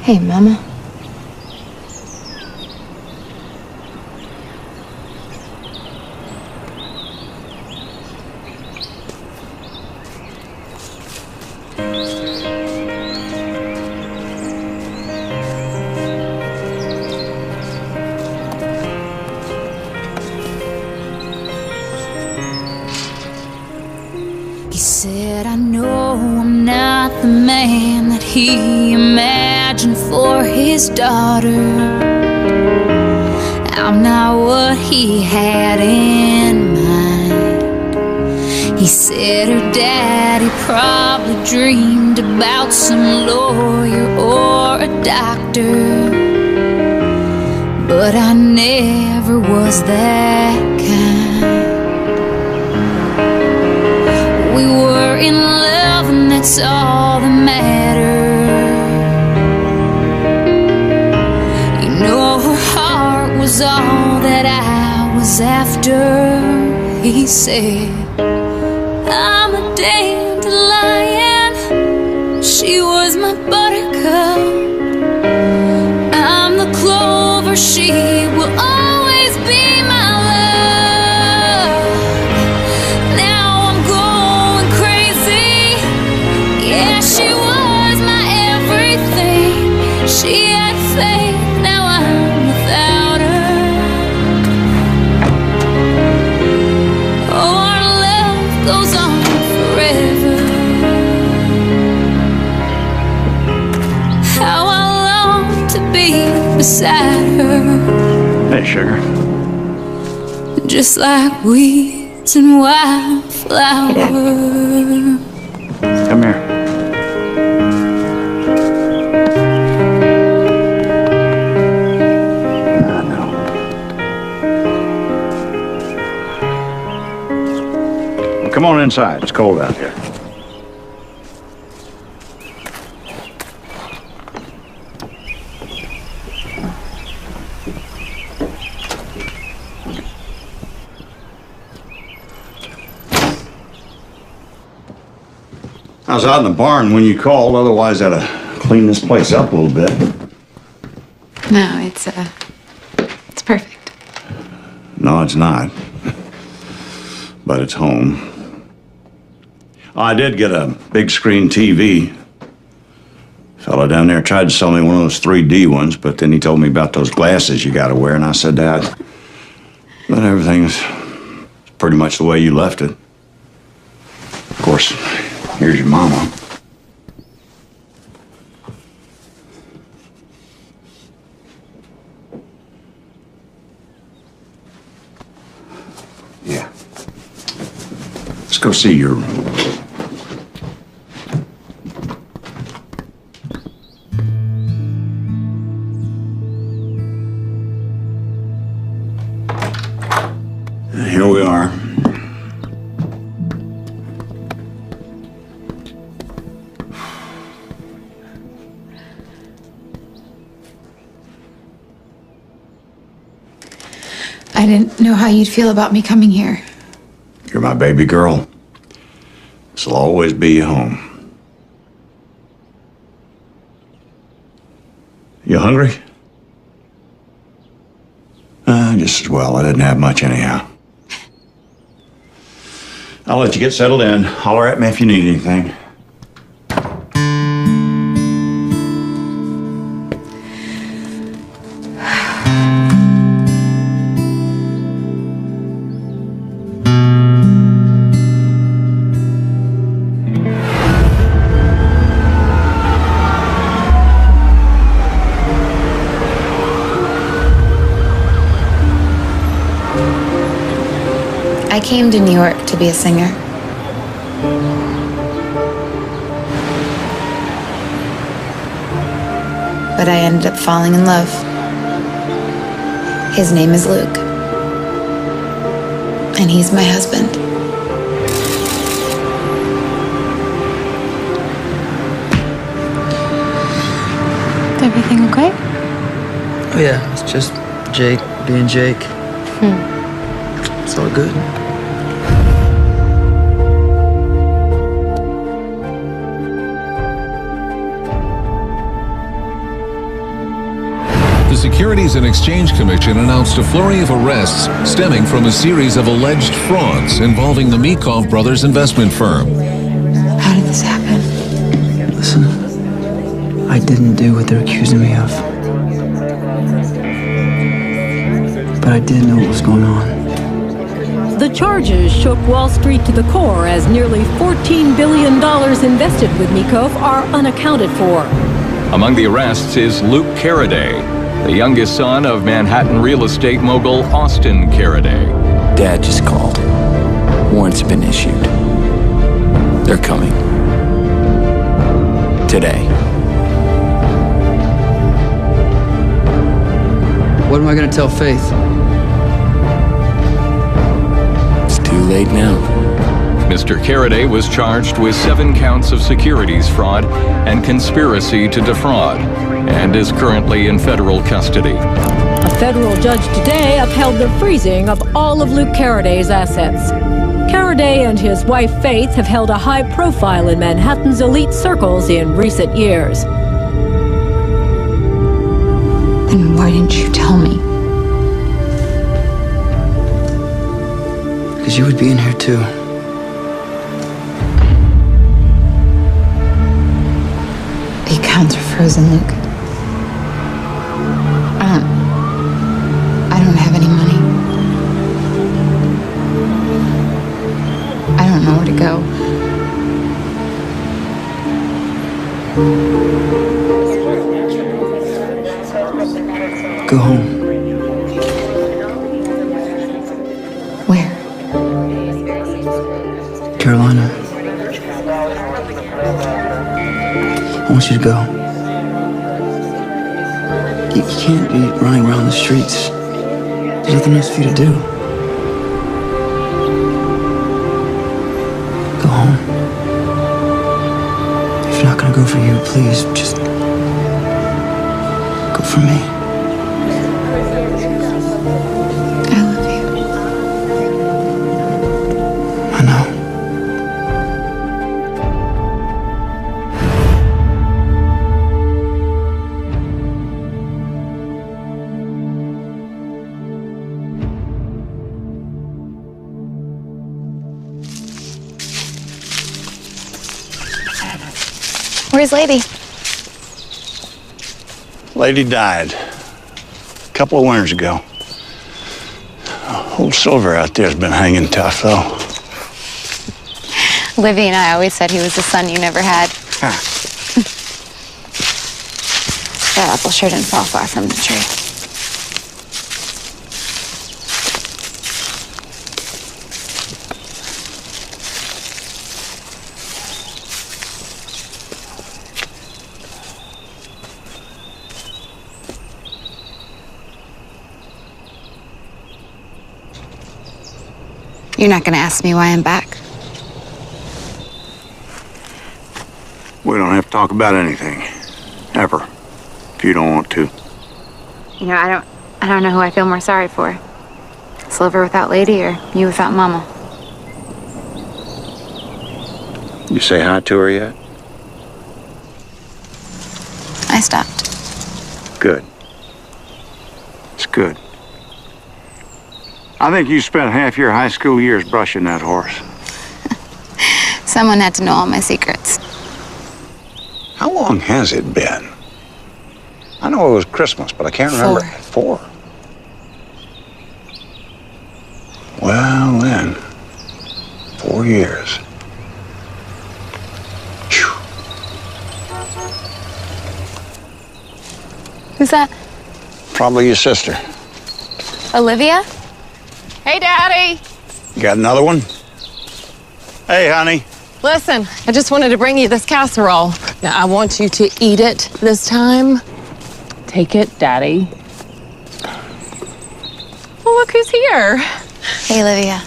Hey, Mama. He said, I know I'm not the man that he imagined for his daughter. I'm not what he had in mind. He said her daddy probably dreamed about some lawyer or a doctor, but I never was that kind. We were in love and that's all that mattered. You know, her heart was all that I was after. He said, I'm a dandelion, she was my buttercup. I'm the clover, she will always be my love. Now I'm going crazy, yeah, she was my everything. She had faith, now I'm without her. Oh, our love goes on forever. How I long to be beside her. Hey, sugar. Just like weeds and wildflowers. Come here. I know. Well, come on inside. It's cold out here. I was out in the barn when you called, otherwise I'd have cleaned this place up a little bit. No, it's perfect. No, it's not. But it's home. I did get a big screen TV. Fellow down there tried to sell me one of those 3D ones, but then he told me about those glasses you gotta wear, and I said, Dad, but everything's pretty much the way you left it. Of course, here's your mama. Yeah. Let's go see your room. Here we are. I didn't know how you'd feel about me coming here. You're my baby girl. This'll always be your home. You hungry? Just as well. I didn't have much anyhow. I'll let you get settled in. Holler at me if you need anything. I came to New York to be a singer. But I ended up falling in love. His name is Luke. And he's my husband. Is everything okay? Oh yeah, it's just Jake being Jake. It's all good. The Securities and Exchange Commission announced a flurry of arrests stemming from a series of alleged frauds involving the Meekov brothers investment firm. How did this happen? Listen, I didn't do what they're accusing me of. But I did know what was going on. The charges shook Wall Street to the core as nearly $14 billion invested with Meekov are unaccounted for. Among the arrests is Luke Carraday, the youngest son of Manhattan real estate mogul Austin Carraday. Dad just called. Warrants have been issued. They're coming. Today. What am I gonna tell Faith? It's too late now. Mr. Carraday was charged with 7 counts of securities fraud and conspiracy to defraud, and is currently in federal custody. A federal judge today upheld the freezing of all of Luke Carraday's assets. Carraday and his wife Faith have held a high profile in Manhattan's elite circles in recent years. Then why didn't you tell me? Because you would be in here too. The accounts are frozen, Luke. I don't have any money. I don't know where to go. Go home. Where? Carolina. I want you to go. You can't be running around the streets. There's nothing else for you to do. Go home. If you're not gonna go for you, please just go for me. I love you. I know. Where's Lady? Lady died a couple of winters ago. Old Silver out there's been hanging tough, though. Livy and I always said he was the son you never had. That apple sure didn't fall far from the tree. You're not going to ask me why I'm back? We don't have to talk about anything. Ever. If you don't want to. You know, I don't know who I feel more sorry for. Sliver without Lady or you without Mama? You say hi to her yet? I stopped. Good. It's good. I think you spent half your high school years brushing that horse. Someone had to know all my secrets. How long has it been? I know it was Christmas, but I can't remember. 4. Well, then, 4 years. Phew. Who's that? Probably your sister. Olivia? Hey, Daddy. You got another one? Hey, honey. Listen, I just wanted to bring you this casserole. Now, I want you to eat it this time. Take it, Daddy. Well, look who's here. Hey, Olivia.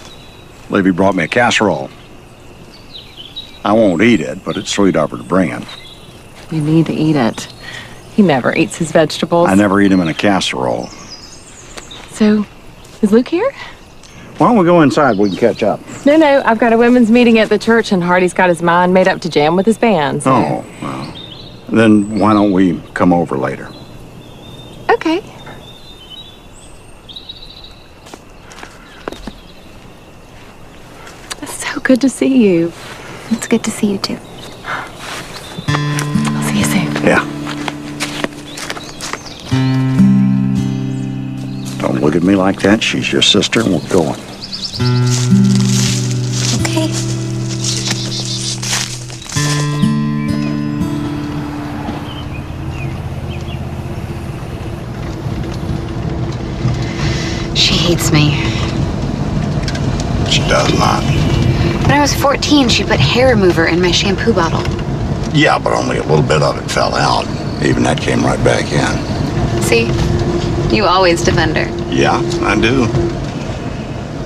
Libby brought me a casserole. I won't eat it, but it's sweet of her to bring it. You need to eat it. He never eats his vegetables. I never eat them in a casserole. So, is Luke here? Why don't we go inside? We can catch up. No, I've got a women's meeting at the church, and Hardy's got his mind made up to jam with his band. So. Oh, well. Then why don't we come over later? Okay. It's so good to see you. It's good to see you, too. I'll see you soon. Yeah. Don't look at me like that. She's your sister, and we're going. Okay. She hates me. She does not. When I was 14, she put hair remover in my shampoo bottle. Yeah, but only a little bit of it fell out. Even that came right back in. See? You always defend her. Yeah, I do.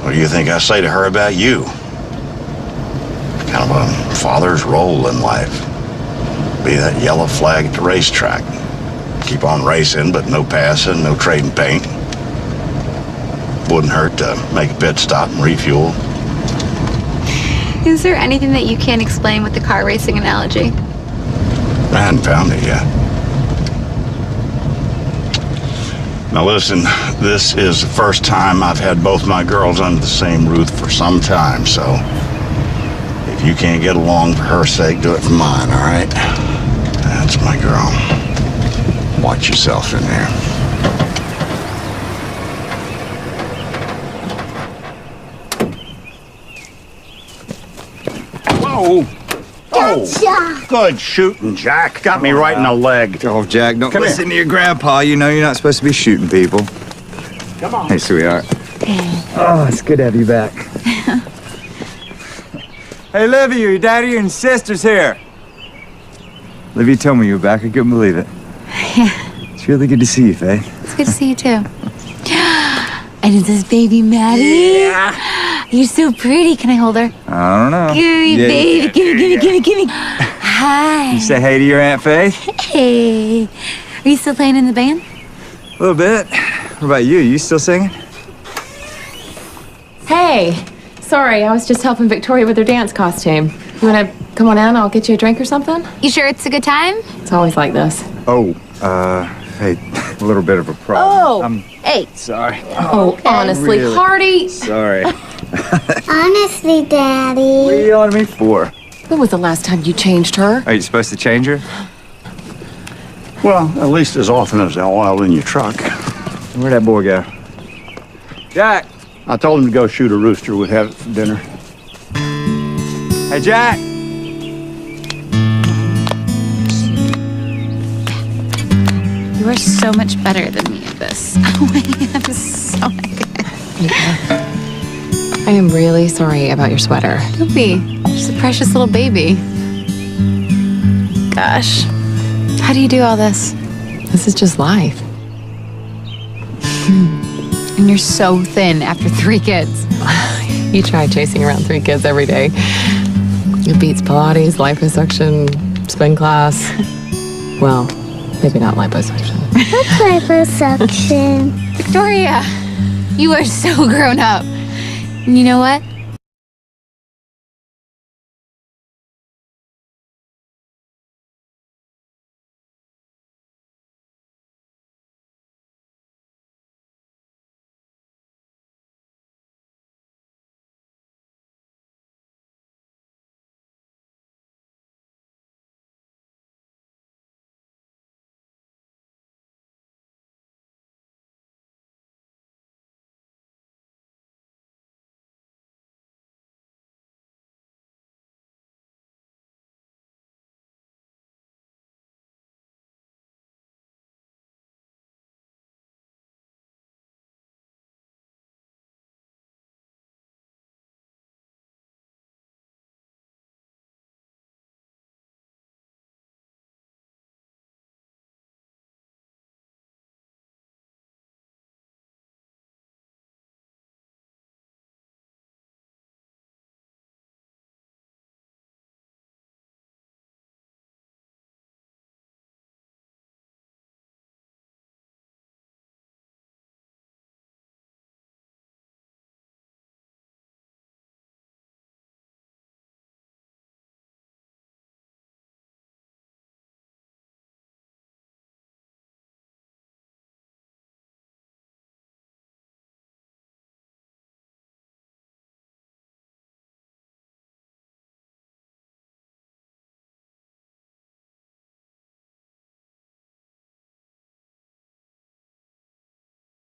What do you think I say to her about you? Kind of a father's role in life. Be that yellow flag at the racetrack. Keep on racing, but no passing, no trading paint. Wouldn't hurt to make a pit stop and refuel. Is there anything that you can't explain with the car racing analogy? I hadn't found it yet. Now listen, this is the first time I've had both my girls under the same roof for some time, so if you can't get along for her sake, do it for mine, all right? That's my girl. Watch yourself in there. Whoa! Oh, good shooting, Jack. Got me right in the leg. Oh, Jack, don't Come listen here. to your grandpa. You know you're not supposed to be shooting people. Come on. Hey, sweetheart. Oh, it's good to have you back. Hey, Livy, your daddy and sister's here. Livy told me you were back. I couldn't believe it. Yeah, It's really good to see you, Faith. it's good to see you, too. And is this baby Maddie? Yeah. You're so pretty. Can I hold her? I don't know. Give me, Yeah, baby. Give me. Hi. You say hey to your Aunt Faith? Hey. Are you still playing in the band? A little bit. What about you? You still singing? Hey, sorry, I was just helping Victoria with her dance costume. You wanna come on in? I'll get you a drink or something? You sure it's a good time? It's always like this. Oh, hey, a little bit of a problem. I'm Hey. sorry. Oh, honestly, Really? Hardy. Sorry. Honestly, Daddy. What are you yelling at me for? When was the last time you changed her? Are you supposed to change her? Well, at least as often as the oil in your truck. Where'd that boy go? Jack! I told him to go shoot a rooster. We'd have it for dinner. Hey, Jack! You are so much better than me at this. Oh my God, I'm so good. I am really sorry about your sweater. Don't be. She's a precious little baby. Gosh. How do you do all this? This is just life. And you're so thin after 3 kids. You try chasing around 3 kids every day. It beats Pilates, liposuction, spin class. Well, maybe not liposuction. What's liposuction? Victoria, You are so grown up. And you know what?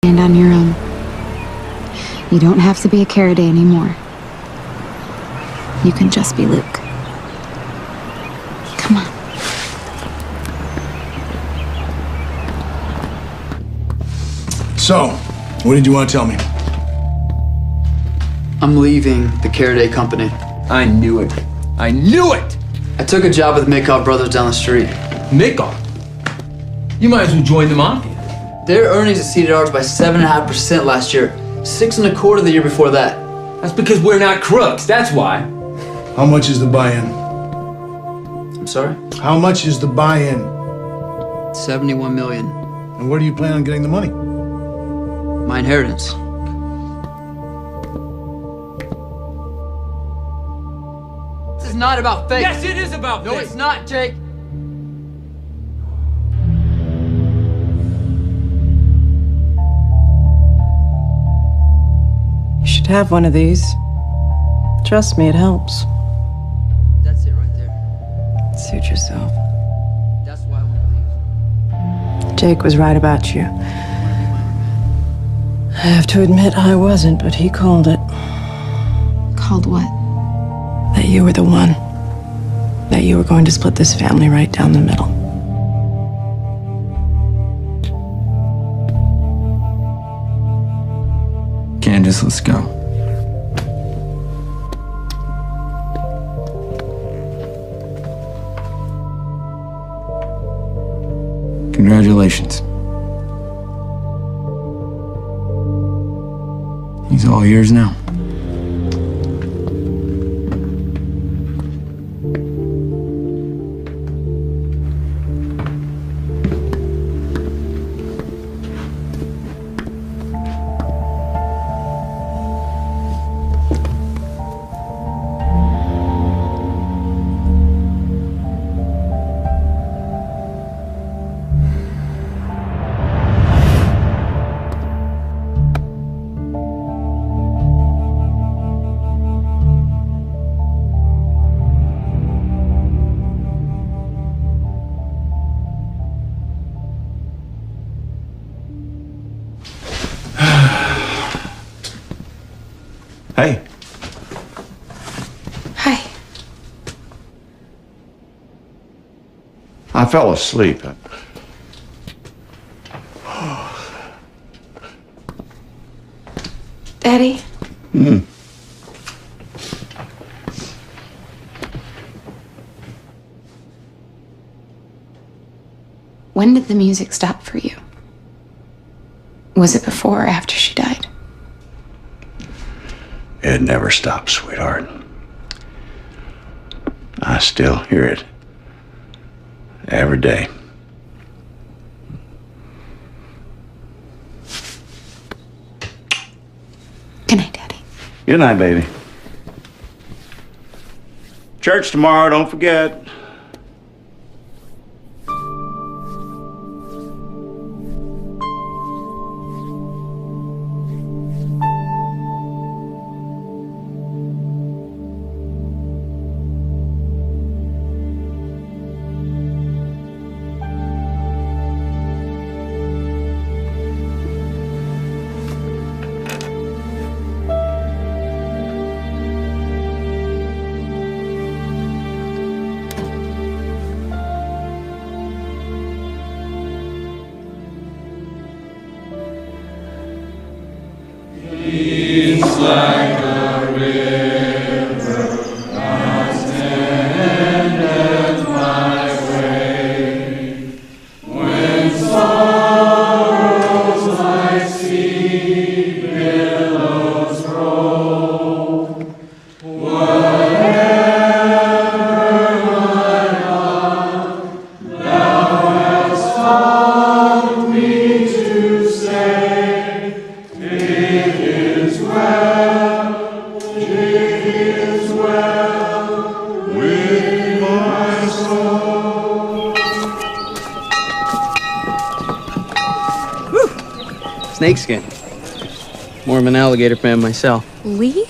And on your own. You don't have to be a Caraday anymore. You can just be Luke. Come on. So, what did you want to tell me? I'm leaving the Caraday company. I knew it. I knew it! I took a job with Makeoff Brothers down the street. Makeoff? You might as well join the mafia. Their earnings exceeded ours by 7.5% last year. 6.25% the year before that. That's because we're not crooks, that's why. How much is the buy-in? I'm sorry? How much is the buy-in? $71 million. And where do you plan on getting the money? My inheritance. This is not about fate. Yes, it is about fate. No, it's not, Jake. You should have one of these. Trust me, it helps. That's it right there. Suit yourself. That's why I want to leave. Jake was right about you. I have to admit I wasn't, but he called it. Called what? That you were the one. That you were going to split this family right down the middle. Candace, let's go. Congratulations. He's all yours now. Hey. Hi. I fell asleep. Daddy? When did the music stop for you? Was it before or after she died? It never stops, sweetheart. I still hear it every day. Good night, baby. Church tomorrow, don't forget. Snakeskin. More of an alligator fan myself. Lee?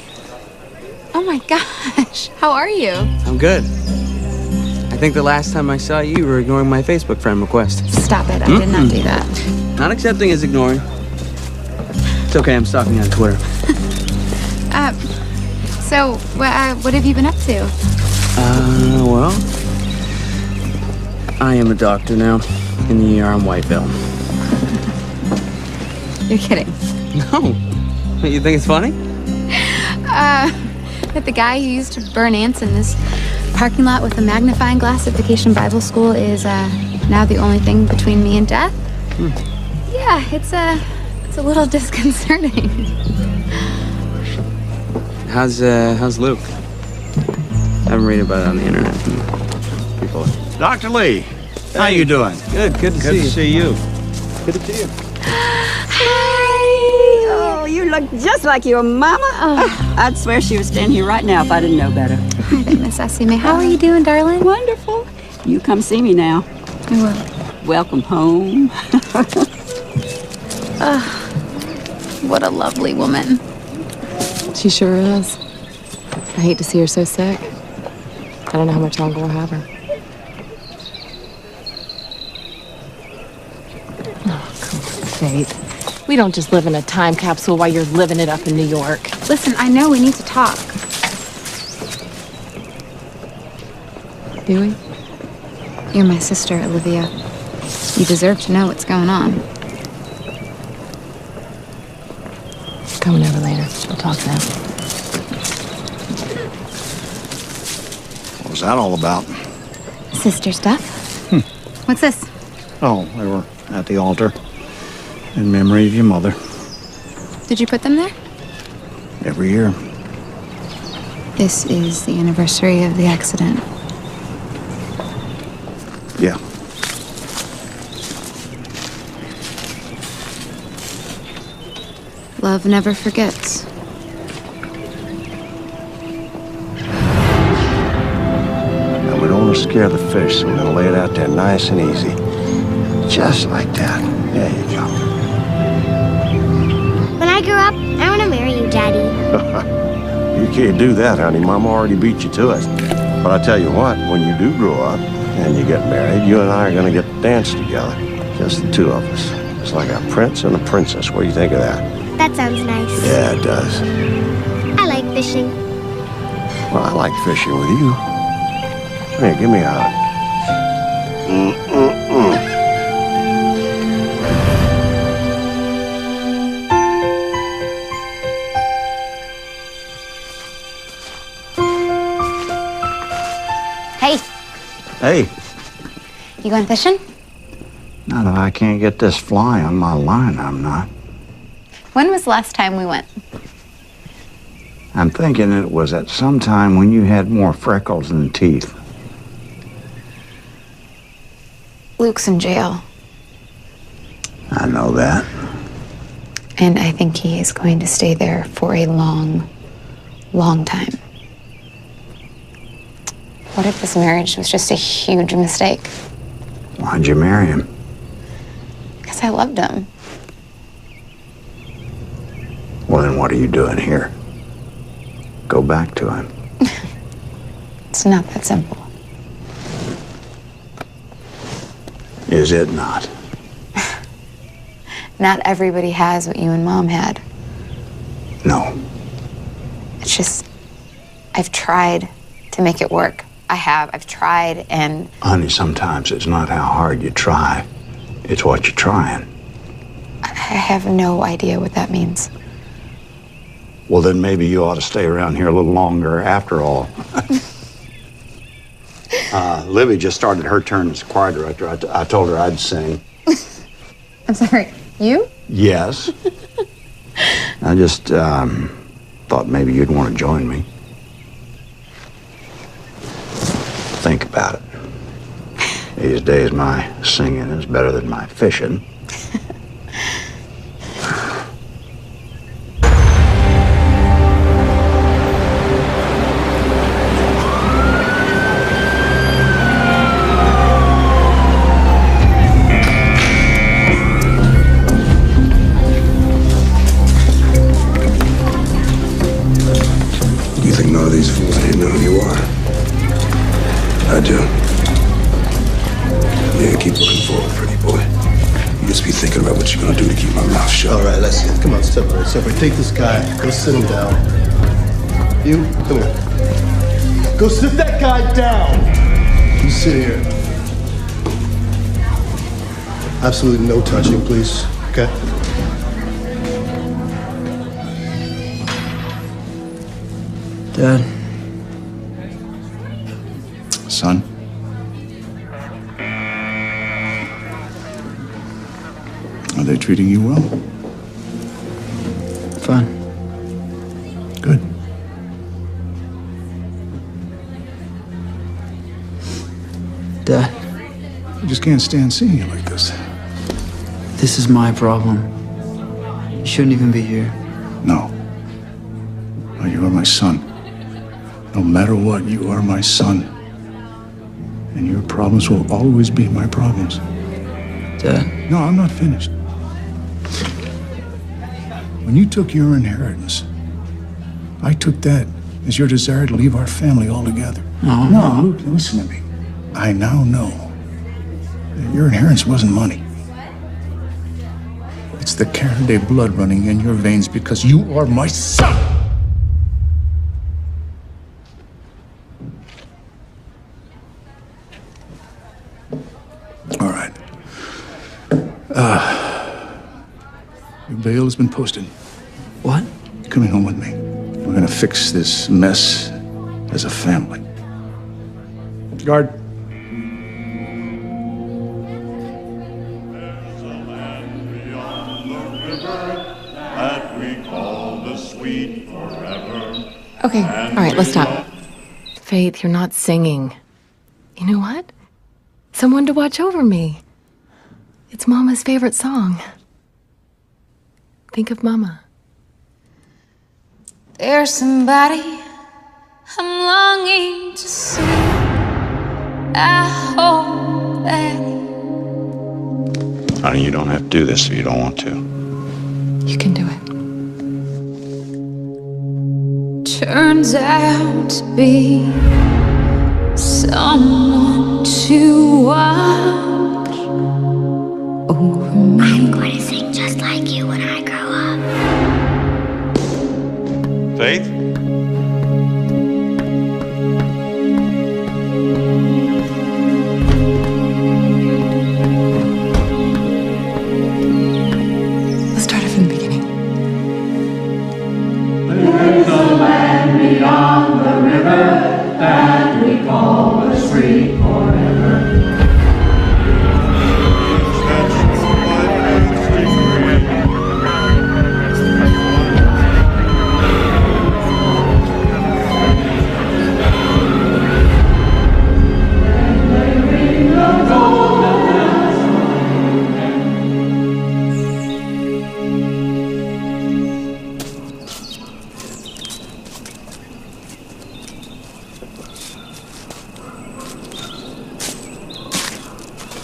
Oh my gosh, how are you? I'm good. I think the last time I saw you, you were ignoring my Facebook friend request. Stop it, I did not do that. Not accepting is ignoring. It's okay, I'm stalking you on Twitter. So, what have you been up to? Well, I am a doctor now in the ER in Whiteville. You're kidding. No. You think it's funny? That the guy who used to burn ants in this parking lot with a magnifying glass at Vacation Bible School is now the only thing between me and death? Yeah, it's a little disconcerting. How's Luke? I haven't read about it on the internet. People. Dr. Lee, how you doing? Good to see you. Good to see you. Good to see you. Oh, you look just like your mama. I'd swear she was standing here right now if I didn't know better. Miss Esme, how are you doing, darling? Wonderful. You come see me now. I will. Welcome home. What a lovely woman. She sure is. I hate to see her so sick. I don't know how much longer we'll have her. Oh, come on, Faith. We don't just live in a time capsule while you're living it up in New York. Listen, I know we need to talk. Do we? You're my sister, Olivia. You deserve to know what's going on. Coming over later. We'll talk then. What was that all about? Sister stuff? What's this? Oh, they were at the altar in memory of your mother. Did you put them there? Every year. This is the anniversary of the accident. Yeah. Love never forgets. Now, we don't want to scare the fish, so we're going to lay it out there nice and easy. Just like that. There you go. When I grow up, I want to marry you, Daddy. You can't do that, honey. Mama already beat you to it. But I tell you what, when you do grow up and you get married, you and I are going to get to dance together. Just the two of us. It's like a prince and a princess. What do you think of that? That sounds nice. Yeah, it does. I like fishing. Well, I like fishing with you. Come here, give me a hug. Hey, Hey, you going fishing? now that I can't get this fly on my line, I'm not. When was the last time we went? I'm thinking it was at some time when you had more freckles than teeth. Luke's in jail, I know that. and I think he is going to stay there for a long, long time. What if this marriage was just a huge mistake? Why'd you marry him? Because I loved him. Well, then what are you doing here? Go back to him. It's not that simple. Is it not? Not everybody has what you and Mom had. No. It's just, I've tried to make it work. I've tried, and... Honey, sometimes it's not how hard you try. It's what you're trying. I have no idea what that means. Well, then maybe you ought to stay around here a little longer after all. Libby just started her turn as choir director. I told her I'd sing. I'm sorry, you? Yes. I just thought maybe you'd want to join me. Think about it. These days, my singing is better than my fishing. You think none of these fools didn't know who you are? I do. Yeah, keep looking forward, pretty boy. You just be thinking about what you're gonna do to keep my mouth shut. All right, let's see. Come on, separate. Take this guy. Go sit him down. You, come here. Go sit that guy down. You sit here. Absolutely no touching, please. Okay? Dad. Son? Are they treating you well? Fine. Good. Dad, I just can't stand seeing you like this. this is my problem. You shouldn't even be here. No. No, you are my son. No matter what, you are my son. And your problems will always be my problems. Dad? No, I'm not finished. When you took your inheritance, I took that as your desire to leave our family altogether. No, Luke, listen to me. I now know that your inheritance wasn't money. It's the Carradine blood running in your veins because you are my son! All right. Your bail has been posted. What? You're coming home with me. We're gonna fix this mess as a family. Guard. Okay, all right, let's stop. Faith, you're not singing. You know what? Someone to watch over me. It's Mama's favorite song. Think of Mama. There's somebody I'm longing to see. I hope that Honey, you don't have to do this if you don't want to. You can do it. turns out to be someone to watch over me. I'm going to sing just like you when I grow up. Faith? Let's start it from the beginning. There's a land beyond the river that we call the street forever.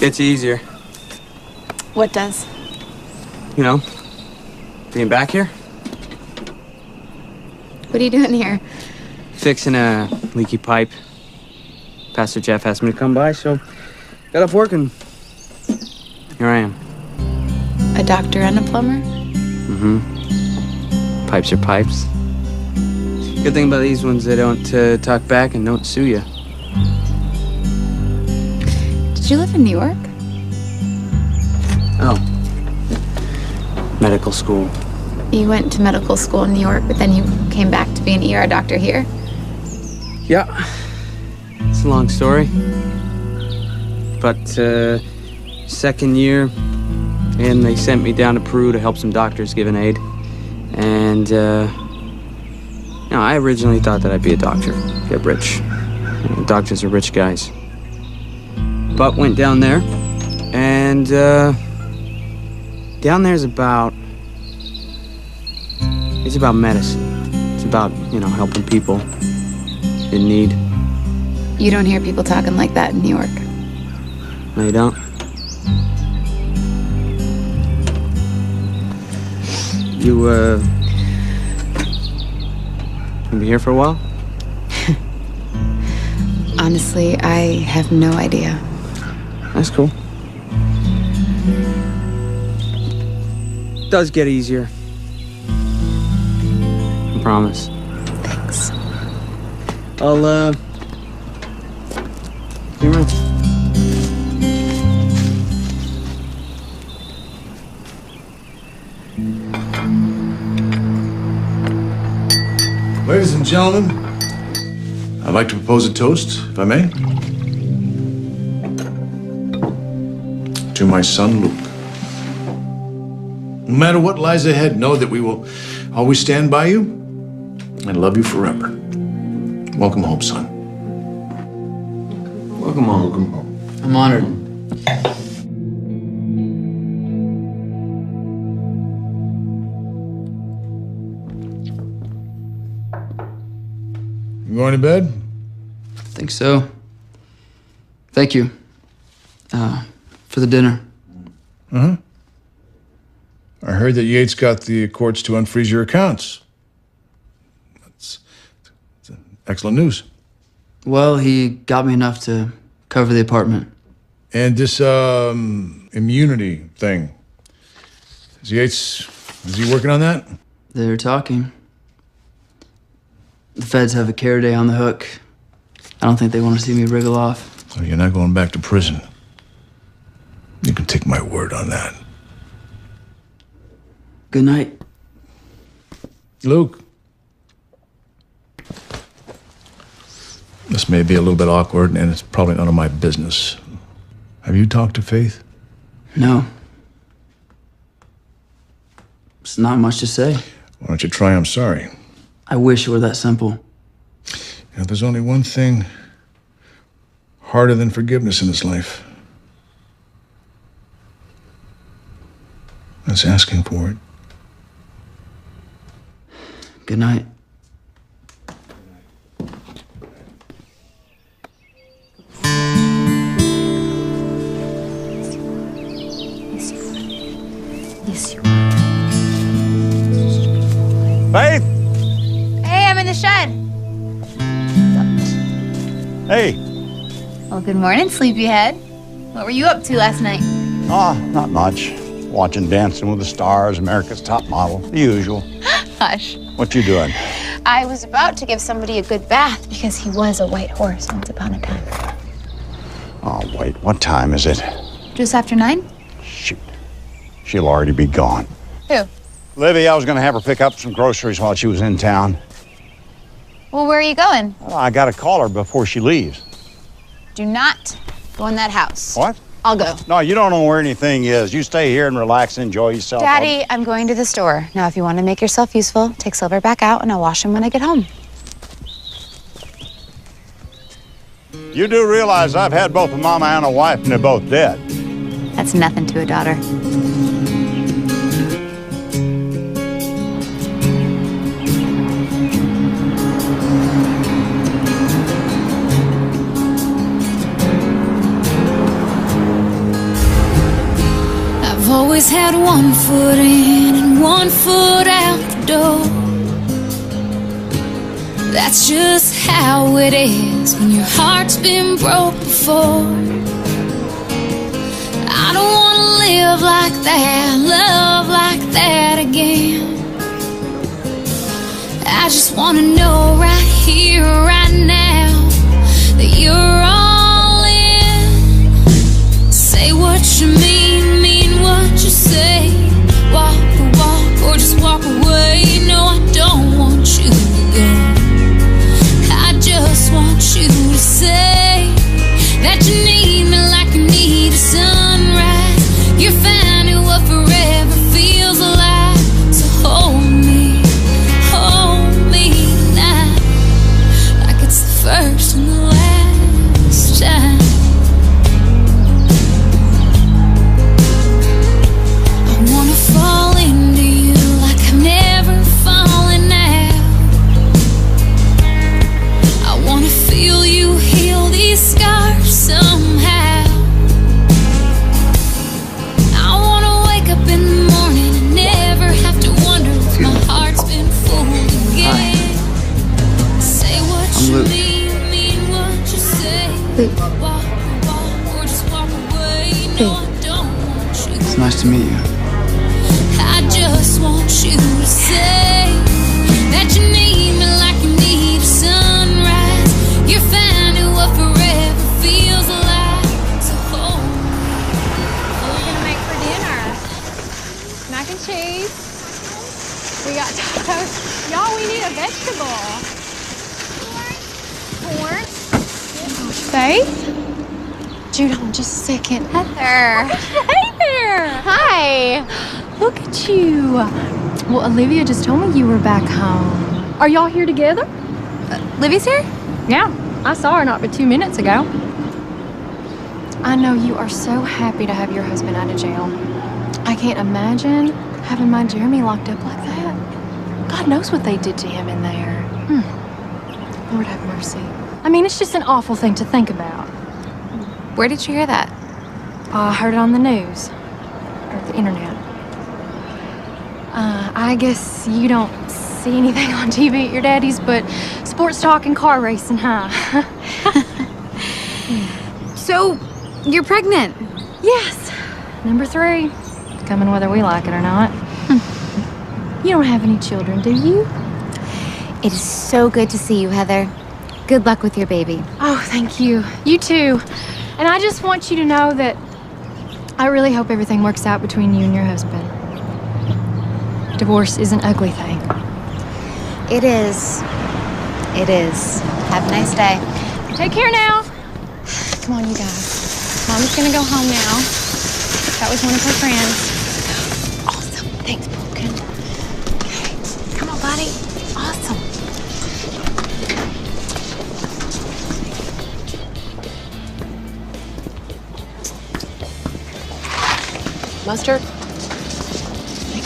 Gets easier. What does? You know, being back here, What are you doing here? fixing a leaky pipe. Pastor Jeff asked me to come by, so got off work and here I am. A doctor and a plumber? Mm-hmm. Pipes are pipes. Good thing about these ones, they don't talk back and don't sue you. Did you live in New York? Oh. Medical school. You went to medical school in New York, but then you came back to be an ER doctor here? Yeah. It's a long story. But, second year, and they sent me down to Peru to help some doctors give an aid. And, you know, I originally thought that I'd be a doctor, get rich. You know, doctors are rich guys. But went down there, and, down there's about... It's about medicine. It's about, you know, helping people in need. You don't hear people talking like that in New York. No, you don't? You, gonna be here for a while? Honestly, I have no idea. That's cool. Does get easier. I promise. Thanks. I'll, see you around. Ladies and gentlemen, I'd like to propose a toast, if I may. To my son, Luke. No matter what lies ahead, know that we will always stand by you and love you forever. Welcome home, son. Welcome home. Welcome home. I'm honored. You going to bed? I think so. Thank you. For the dinner. Uh-huh. I heard that Yates got the courts to unfreeze your accounts. That's excellent news. Well, he got me enough to cover the apartment. And this, immunity thing. Is he working on that? They're talking. The feds have a care day on the hook. I don't think they want to see me wriggle off. So you're not going back to prison. You can take my word on that. Good night. Luke. This may be a little bit awkward, and it's probably none of my business. Have you talked to Faith? No. It's not much to say. Why don't you try I'm sorry? I wish it were that simple. You know, there's only one thing harder than forgiveness in this life. That's asking for it. Good night. Yes, you Faith! Hey, I'm in the shed. Hey. Well, good morning, sleepyhead. What were you up to last night? Not much. Watching Dancing with the Stars, America's Top Model, the usual. Hush. What you doing? I was about to give somebody a good bath because he was a white horse once upon a time. Oh, wait, what time is it? Just after 9? Shoot. She'll already be gone. Who? Livy, I was going to have her pick up some groceries while she was in town. Well, where are you going? Well, I got to call her before she leaves. Do not go in that house. What? I'll go. No, you don't know where anything is. You stay here and relax and enjoy yourself. Daddy, I'm going to the store. Now, if you want to make yourself useful, take Silver back out and I'll wash him when I get home. You do realize I've had both a mama and a wife and they're both dead. That's nothing to a daughter. always had one foot in and one foot out the door. That's just how it is when your heart's been broke before. I don't wanna live like that, love like that again. I just wanna know right here, right now, that you're all in. Say what you mean what you say. Walk the walk or just walk away. No, I don't want you to go. I just want you to say that you need me like you need a sunrise. You're finding what forever feels like. So hold me tonight, like it's the first and the last time. I wanna fall into you like I've never fallen out. I wanna feel you heal these scars somehow. I wanna wake up in the morning and never have to wonder if my heart's been fooled again. Say what you mean what you say. Walk the walk or just walk away. No, I don't want you. It's nice to meet you. I just want you to say that you need me like you need a sunrise. You're finding what forever feels like. So hold me. What are we gonna make for dinner? Mac and cheese. We got toast. Y'all, we need a vegetable. Corn. Faith? Jude, hold on just a second. Heather. Hey there. Hi. Look at you. Well, Olivia just told me you were back home. Are y'all here together? Livy's here? Yeah. I saw her not but 2 minutes ago. I know you are so happy to have your husband out of jail. I can't imagine having my Jeremy locked up like that. God knows what they did to him in there. Lord have mercy. I mean, it's just an awful thing to think about. Where did you hear that? I heard it on the news. Or the internet. I guess you don't see anything on TV at your daddy's, but sports talk and car racing, huh? So, you're pregnant? Yes. Number 3. Coming whether we like it or not. You don't have any children, do you? It is so good to see you, Heather. Good luck with your baby. Oh, thank you. You too. And I just want you to know that I really hope everything works out between you and your husband. Divorce is an ugly thing. It is. It is. Have a nice day. Take care now. Come on, you guys. Mom's gonna go home now. That was one of her friends. Awesome. Thanks, Pumpkin. Okay. Come on, buddy. Awesome. Mustard?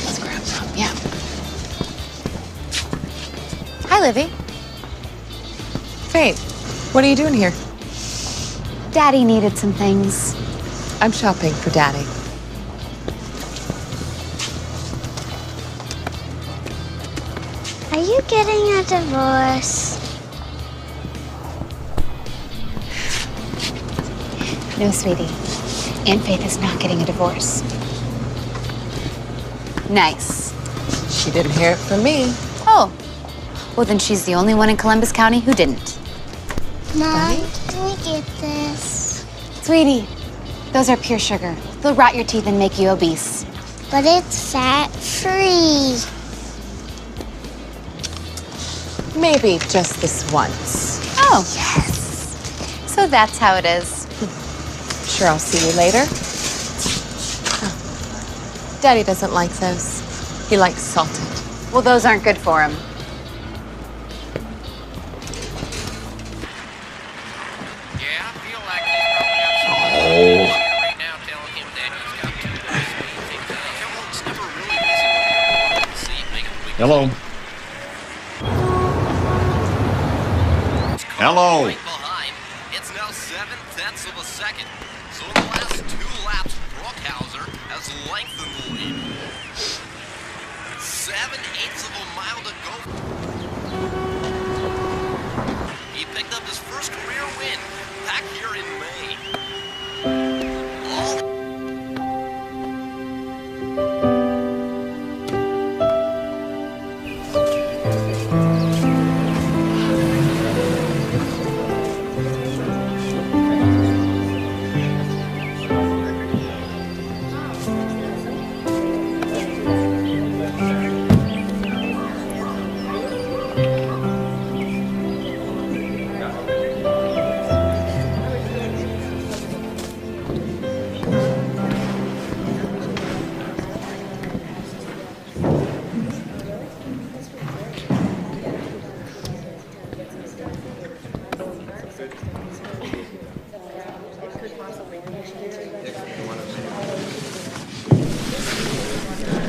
Let's grab some. Yeah. Hi, Livy. Faith, what are you doing here? Daddy needed some things. I'm shopping for Daddy. Are you getting a divorce? No, sweetie. Aunt Faith is not getting a divorce. Nice. She didn't hear it from me. Oh. Well, then she's the only one in Columbus County who didn't. Mom, can we get this? Sweetie, those are pure sugar. They'll rot your teeth and make you obese. But it's fat-free. Maybe just this once. Oh, yes. So that's how it is. Sure, I'll see you later. Oh. Daddy doesn't like those. He likes salted. Well, those aren't good for him. Hello. Hello. It's now 7/10 of a second. So in the last 2 laps, Brookhauser has lengthen the lead. 7/8 of a mile to go. He picked up his first career win back here in May.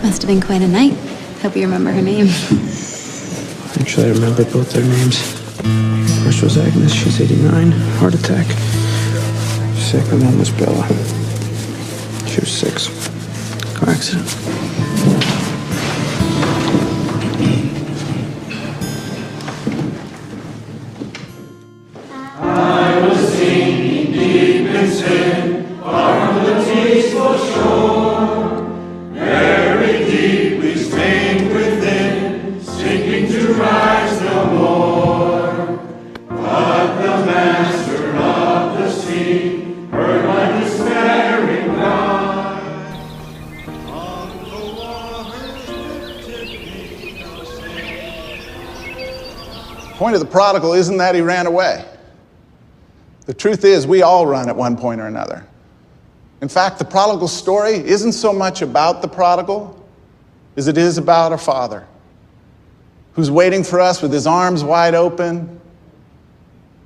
Must have been quite a night. Hope you remember her name. Actually, I remember both their names. First was Agnes, she's 89, heart attack. Second one was Bella. She was 6. Car accident. I was sinking deep in sin, far from the peaceful shore, very deeply stained within, sinking to rise no more. But the master of the sea heard my despairing cry. On the waters lifted me no sail. The point of the prodigal isn't that he ran away. The truth is, we all run at one point or another. In fact, the prodigal story isn't so much about the prodigal as it is about our Father, who's waiting for us with his arms wide open,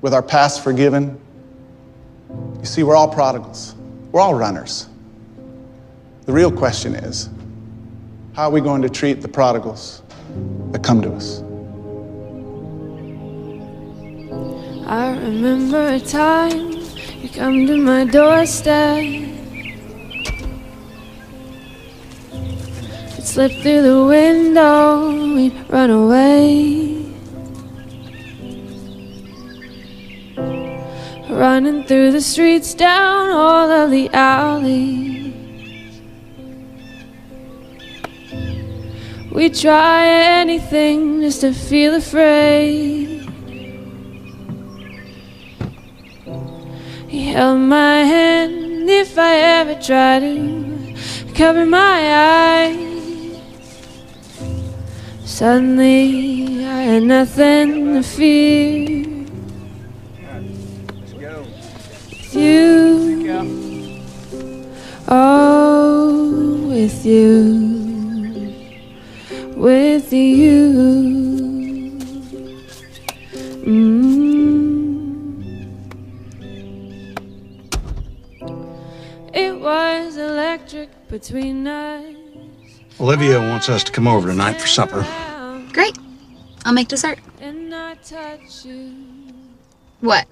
with our past forgiven. You see, we're all prodigals. We're all runners. The real question is, how are we going to treat the prodigals that come to us? I remember a time you come to my doorstep. You'd slip through the window, we'd run away. Running through the streets, down all of the alleys. We'd try anything just to feel afraid. He held my hand if I ever tried to cover my eyes. Suddenly I had nothing to fear. With you, oh, with you, with you. It was electric between us. Olivia wants us to come over tonight for supper. Great. I'll make dessert. And I touch you. What?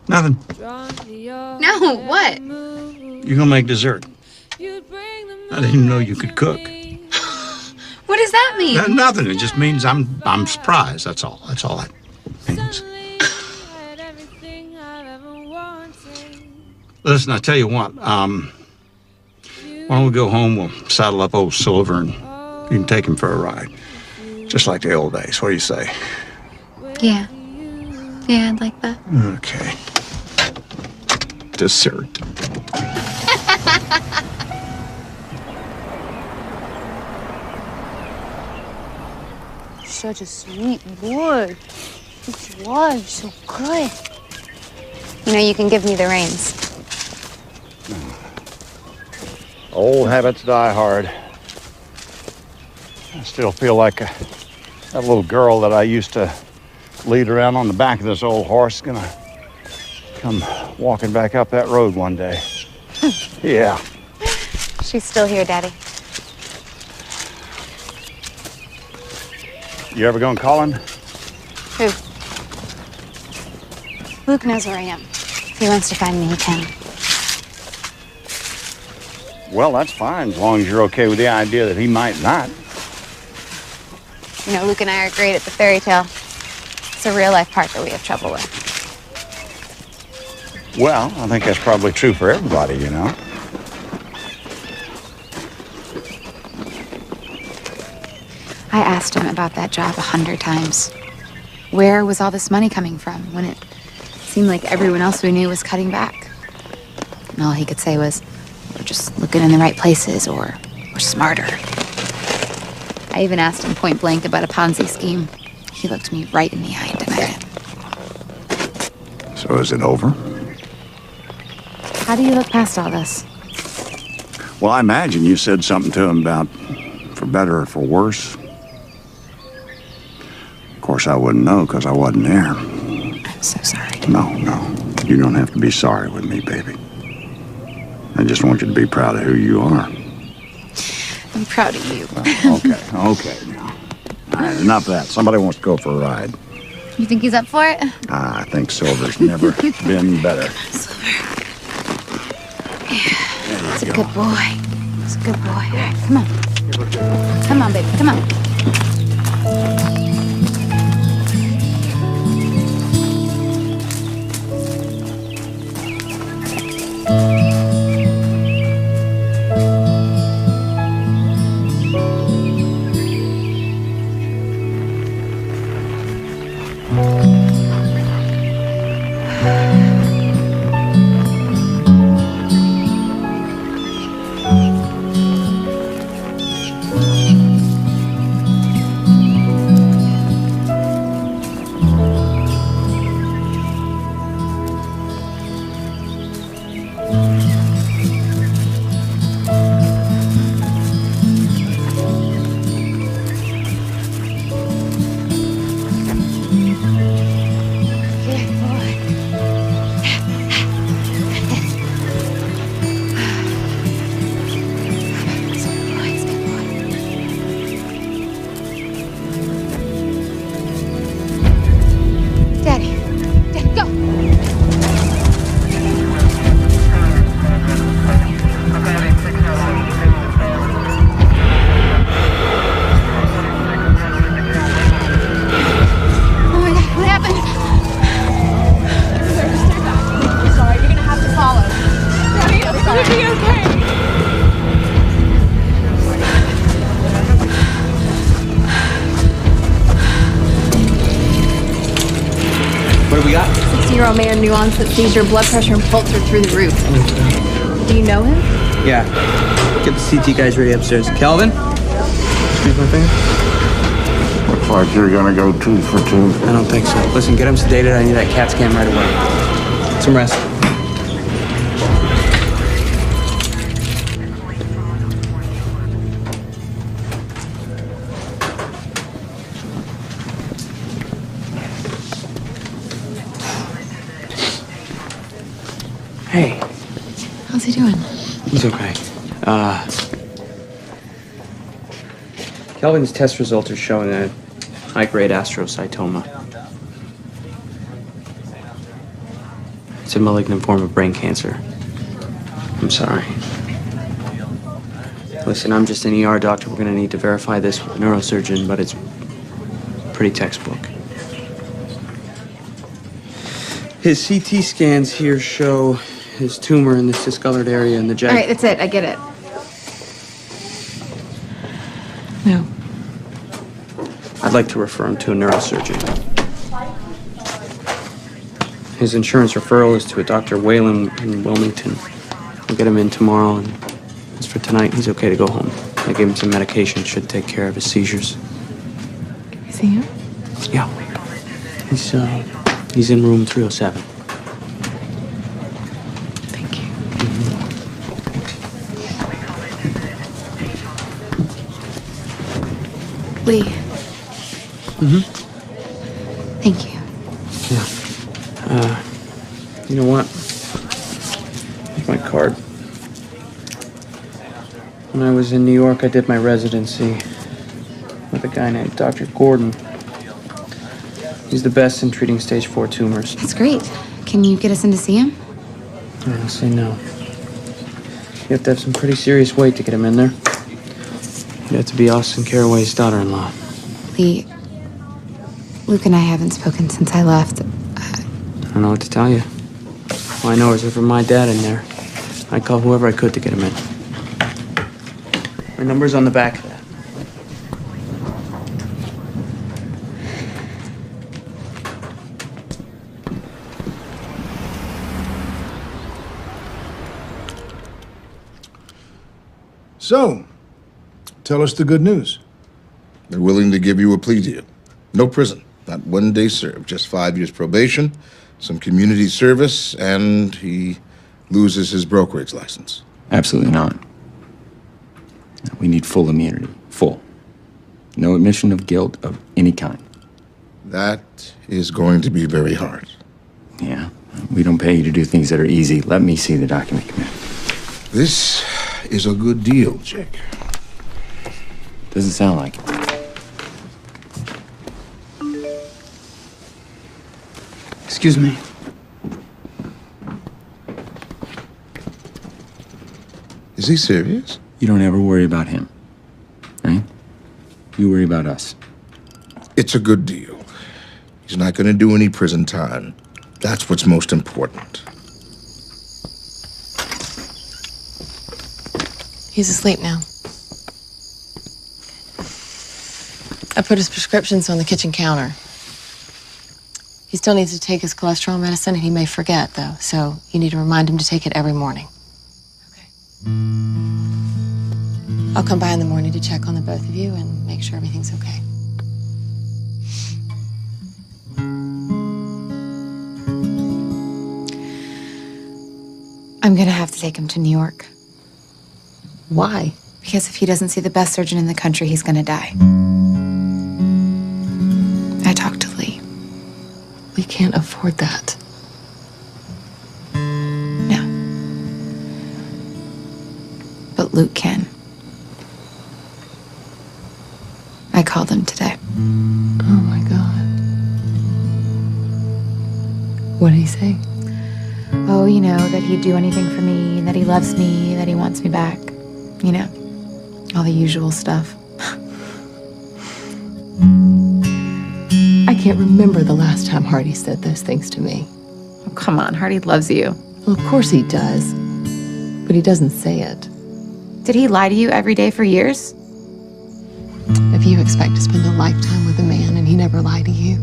Nothing. No, what? You're gonna make dessert. I didn't even know you could cook. What does that mean? Nothing. It just means I'm surprised. That's all. That's all that means. Listen, I tell you what. Why don't we go home? We'll saddle up old Silver and you can take him for a ride, just like the old days. What do you say? Yeah. Yeah, I'd like that. Okay. Dessert. Such a sweet boy. This was so good. You know, you can give me the reins. Old habits die hard. I still feel like that little girl that I used to lead around on the back of this old horse is gonna come walking back up that road one day. Yeah. She's still here, Daddy. You ever gonna call him? Who? Luke knows where I am. If he wants to find me, he can. Well, that's fine, as long as you're okay with the idea that he might not. You know, Luke and I are great at the fairy tale. It's a real-life part that we have trouble with. Well, I think that's probably true for everybody, you know. I asked him about that job 100 times. Where was all this money coming from when it seemed like everyone else we knew was cutting back? And all he could say was, we're just looking in the right places, or we're smarter. I even asked him point blank about a Ponzi scheme. He looked me right in the eye and denied it. So is it over? How do you look past all this? Well, I imagine you said something to him about for better or for worse. Of course, I wouldn't know because I wasn't there. I'm so sorry. No. You don't have to be sorry with me, baby. I just want you to be proud of who you are. I'm proud of you. Well, okay now. All right, enough of that. Somebody wants to go for a ride. You think he's up for it? I think Silver's never been better. Silver. Yeah, he's a good boy. He's a good boy. All right, come on. Come on, baby, come on. Man, nuance that sees your blood pressure and pulse are through the roof. Do you know him? Yeah. Get the CT guys ready upstairs. Calvin? Excuse my finger. Looks like you're gonna go 2 for 2. I don't think so. Listen, get him sedated. I need that CAT scan right away. Get some rest. Hey. How's he doing? He's okay. Kelvin's test results are showing a high-grade astrocytoma. It's a malignant form of brain cancer. I'm sorry. Listen, I'm just an ER doctor. We're gonna need to verify this with a neurosurgeon, but it's pretty textbook. His CT scans here show his tumor in this discolored area in the All right, that's it. I get it. No. I'd like to refer him to a neurosurgeon. His insurance referral is to a Dr. Whalen in Wilmington. We'll get him in tomorrow, and as for tonight, he's okay to go home. I gave him some medication, should take care of his seizures. Can we see him? Yeah. He's in room 307. Lee. Mm-hmm. Thank you. Yeah. You know what? Here's my card. When I was in New York, I did my residency with a guy named Dr. Gordon. He's the best in treating stage 4 tumors. That's great. Can you get us in to see him? Honestly, no. You have to have some pretty serious weight to get him in there. You have to be Austin Carraway's daughter-in-law. Lee, Luke and I haven't spoken since I left. I don't know what to tell you. All I know is if for my dad in there, I'd call whoever I could to get him in. My number's on the back of that. So, tell us the good news. They're willing to give you a plea deal. No prison, not 1 day served, just 5 years probation, some community service, and he loses his brokerage license. Absolutely not. We need full immunity. Full. No admission of guilt of any kind. That is going to be very hard. Yeah. We don't pay you to do things that are easy. Let me see the document. Come here. This is a good deal, Jake. Doesn't sound like it. Excuse me. Is he serious? You don't ever worry about him, right? You worry about us. It's a good deal. He's not going to do any prison time. That's what's most important. He's asleep now. I put his prescriptions on the kitchen counter. He still needs to take his cholesterol medicine, and he may forget, though, so you need to remind him to take it every morning. Okay. I'll come by in the morning to check on the both of you and make sure everything's okay. I'm gonna have to take him to New York. Why? Because if he doesn't see the best surgeon in the country, he's gonna die. I talked to Lee. We can't afford that. No. But Luke can. I called him today. Oh my God. What did he say? Oh, you know, that he'd do anything for me, that he loves me, that he wants me back. You know, all the usual stuff. I can't remember the last time Hardy said those things to me. Oh, come on, Hardy loves you. Well, of course he does. But he doesn't say it. Did he lie to you every day for years? If you expect to spend a lifetime with a man and he never lied to you,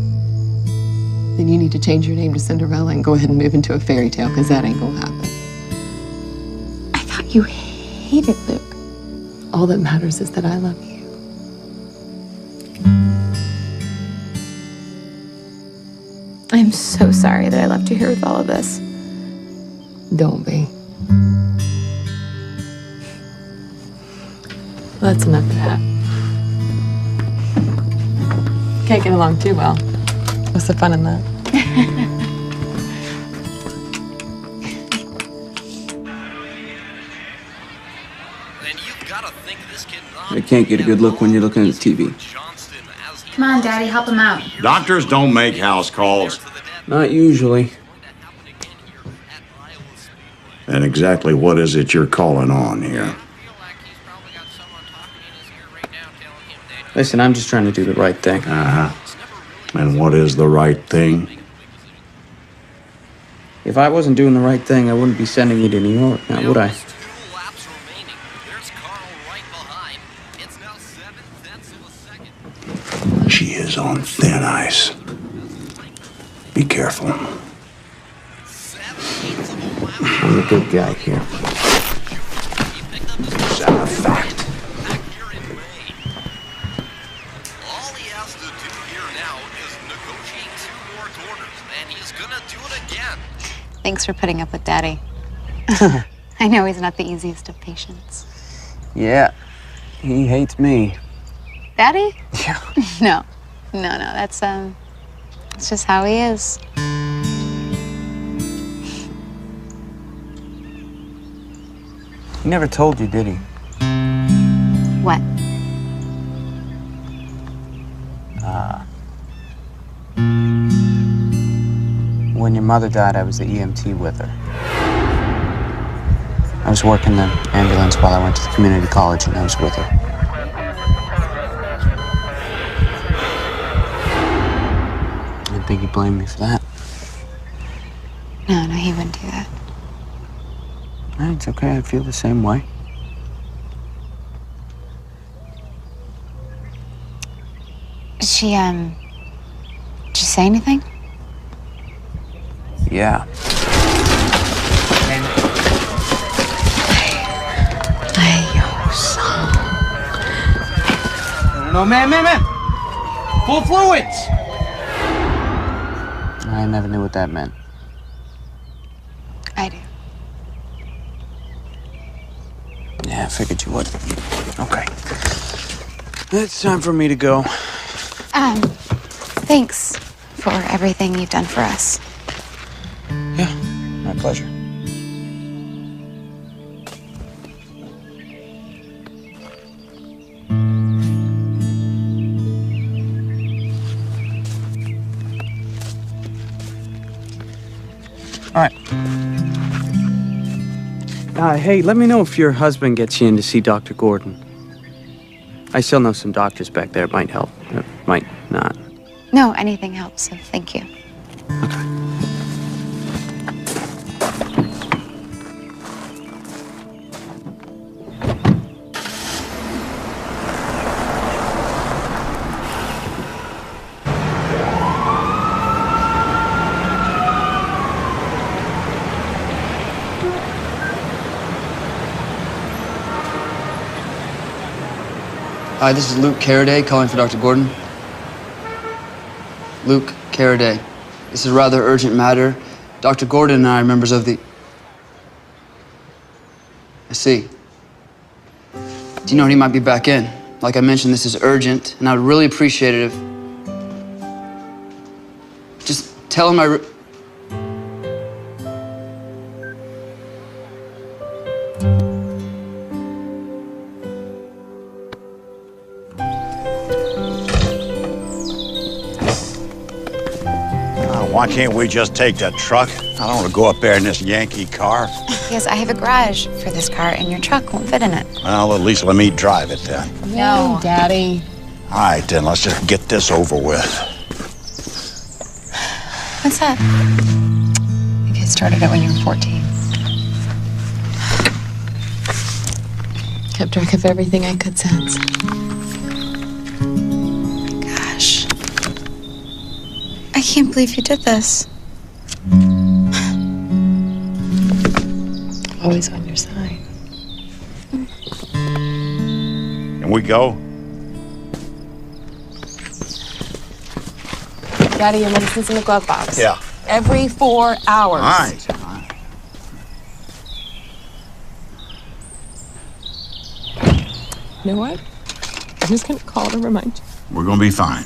then you need to change your name to Cinderella and go ahead and move into a fairy tale, because that ain't gonna happen. I thought you hated Luke. All that matters is that I love you. I'm so sorry that I left you here with all of this. Don't be. Well, that's enough of that. Can't get along too well. What's the fun in that? I can't get a good look when you're looking at the TV. Come on, Daddy, help him out. Doctors don't make house calls. Not usually. And exactly what is it you're calling on here? Listen, I'm just trying to do the right thing. Uh-huh. And what is the right thing? If I wasn't doing the right thing, I wouldn't be sending you to New York, now would I? She is on thin ice. Be careful. I'm the good guy here. Is that a fact? Thanks for putting up with Daddy. I know he's not the easiest of patients. Yeah, he hates me. Daddy? Yeah. No. That's it's just how he is. He never told you, did he? What? When your mother died, I was the EMT with her. I was working the ambulance while I went to the community college, and I was with her. I didn't think he'd blame me for that. No, he wouldn't do that. It's okay, I feel the same way. Did she say anything? Yeah. No, man. Full fluids! I never knew what that meant. I do. Yeah, I figured you would. Okay. It's time for me to go. Thanks for everything you've done for us. Yeah, my pleasure. All right. Hey, let me know if your husband gets you in to see Dr. Gordon. I still know some doctors back there. It might help. It might not. No, anything helps, so thank you. Hi, this is Luke Carraday calling for Dr. Gordon. Luke Carraday. This is a rather urgent matter. Dr. Gordon and I are members of the... I see. Do you know he might be back in? Like I mentioned, this is urgent, and I would really appreciate it if... Just tell him I... Why can't we just take that truck? I don't want to go up there in this Yankee car. Yes, I have a garage for this car, and your truck won't fit in it. Well, at least let me drive it then. No, Daddy. All right, then, let's just get this over with. What's that? I think I started it when you were 14. Kept track of everything I could sense. Gosh. I can't believe you did this. Always on your side. Can we go? Daddy, your medicine's in the glove box. Yeah. Every 4 hours. All right. You know what? I'm just gonna call to remind you. We're gonna be fine.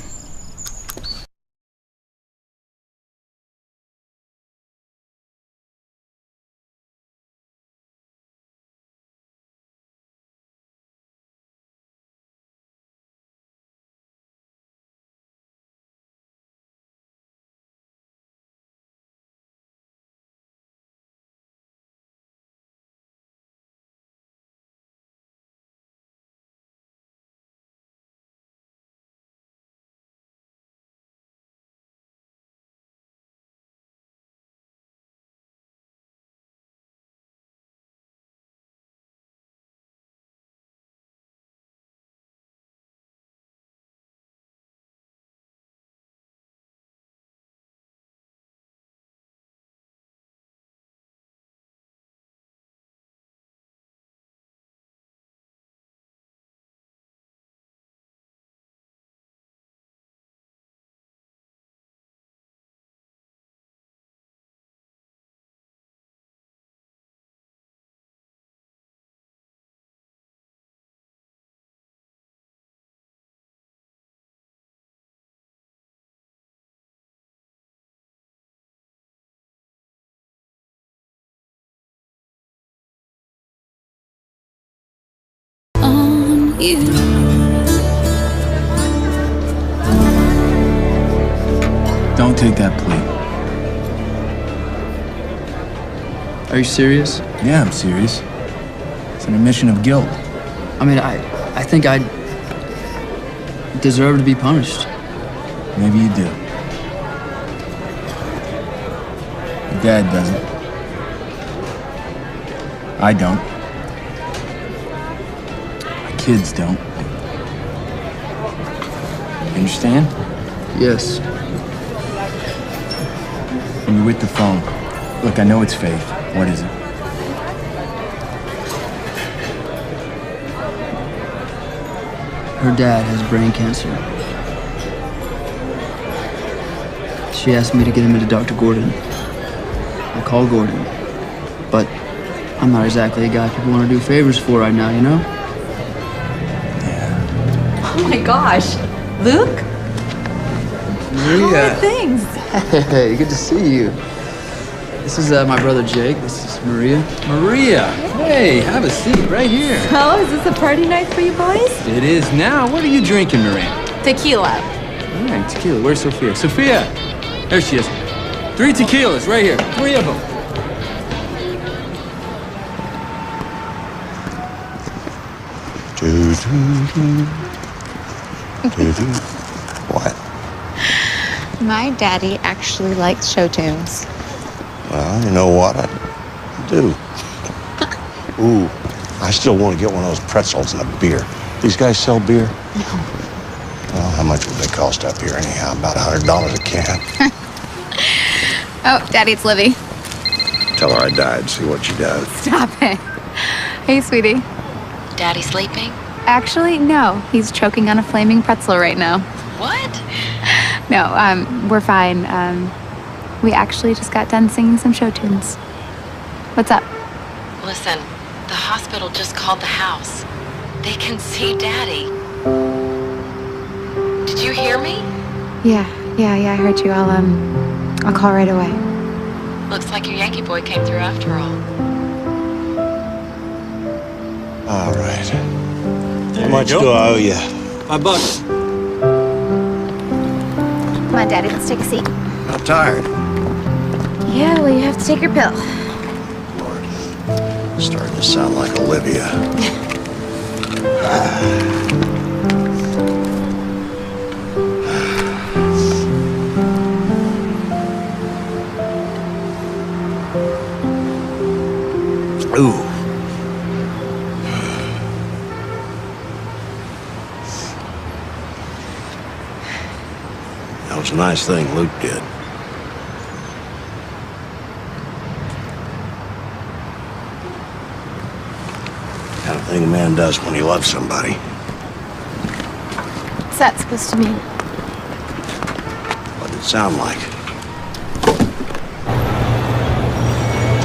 You. Don't take that plea. Are you serious? Yeah, I'm serious. It's an admission of guilt. I mean, I think I deserve to be punished. Maybe you do. Your dad doesn't. I don't. My kids don't. You understand? Yes. When you're with the phone, look, I know it's Faith. What is it? Her dad has brain cancer. She asked me to get him into Dr. Gordon. I called Gordon, but I'm not exactly a guy people want to do favors for right now, you know? Oh my gosh. Luke? Maria. Things. Hey, good to see you. This is my brother Jake. This is Maria. Maria! Hey, have a seat right here. Oh, is this a party night for you boys? It is now. What are you drinking, Maria? Tequila. All right, tequila. Where's Sophia? Sophia! There she is. 3 tequilas right here. 3 of them. What? My daddy actually likes show tunes. Well, you know what? I do. Ooh, I still want to get one of those pretzels and a beer. These guys sell beer? No. Well, how much would they cost up here anyhow? About $100 a can. Oh, Daddy, it's Livy. Tell her I died, see what she does. Stop it. Hey, sweetie. Daddy sleeping? Actually, no. He's choking on a flaming pretzel right now. What? No, we're fine. We actually just got done singing some show tunes. What's up? Listen, the hospital just called the house. They can see Daddy. Did you hear me? Yeah, I heard you. I'll call right away. Looks like your Yankee boy came through after all. All right. How much do I owe you? $5. Come on, Daddy, let's take a seat. I'm tired. Yeah, well, you have to take your pill. Starting to sound like Olivia. Ooh. That was a nice thing Luke did. Kind of thing a man does when he loves somebody. What's that supposed to mean? What did it sound like?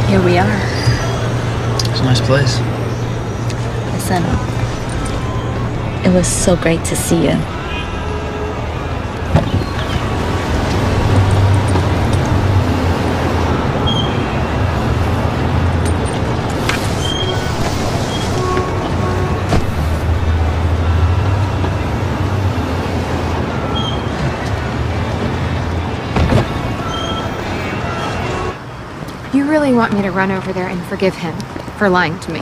Here we are. It's a nice place. Listen, it was so great to see you. You really want me to run over there and forgive him for lying to me?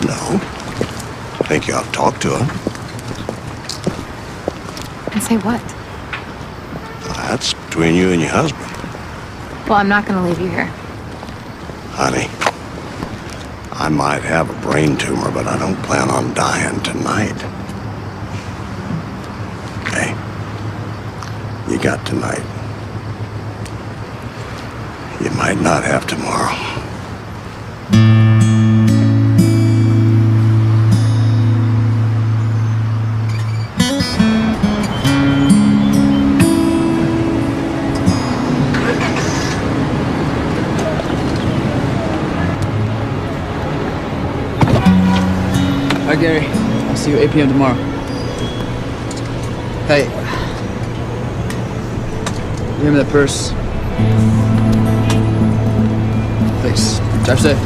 No. I think you ought to talk to him. And say what? That's between you and your husband. Well, I'm not going to leave you here. Honey, I might have a brain tumor, but I don't plan on dying tonight. Okay? You got tonight. You might not have tomorrow. Hi, Gary. I'll see you at 8 p.m. tomorrow. Hey. Give me that purse. Thanks. Drive safe.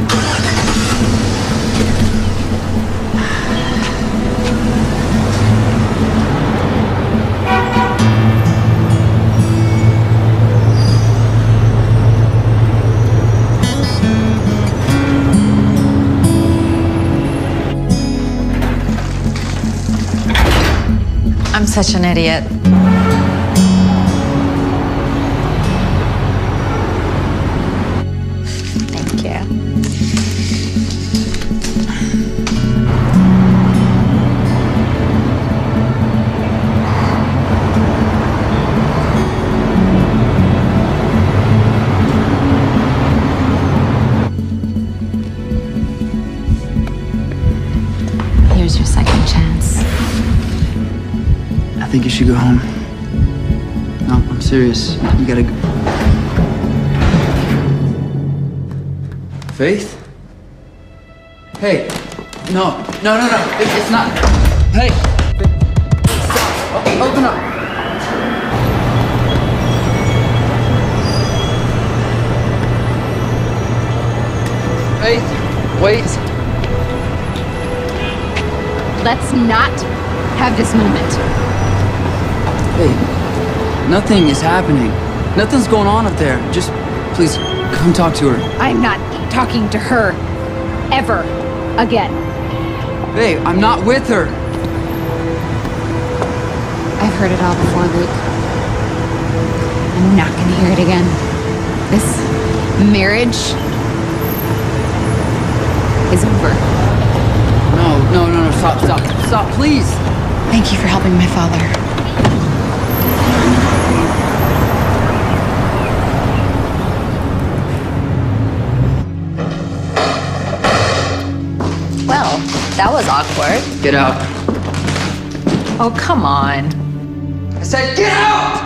such an idiot. Thank you. Here's your second chance. I think you should go home. No, I'm serious. You gotta go. Faith? Hey. No. It's not. Hey. Stop. Open up. Faith, wait. Let's not have this moment. Hey, nothing is happening. Nothing's going on up there. Just, please, come talk to her. I'm not talking to her ever again. Hey, I'm not with her. I've heard it all before, Luke. I'm not gonna hear it again. This marriage is over. No, stop, please. Thank you for helping my father. Well, that was awkward. Get out. Oh, come on. I said get out!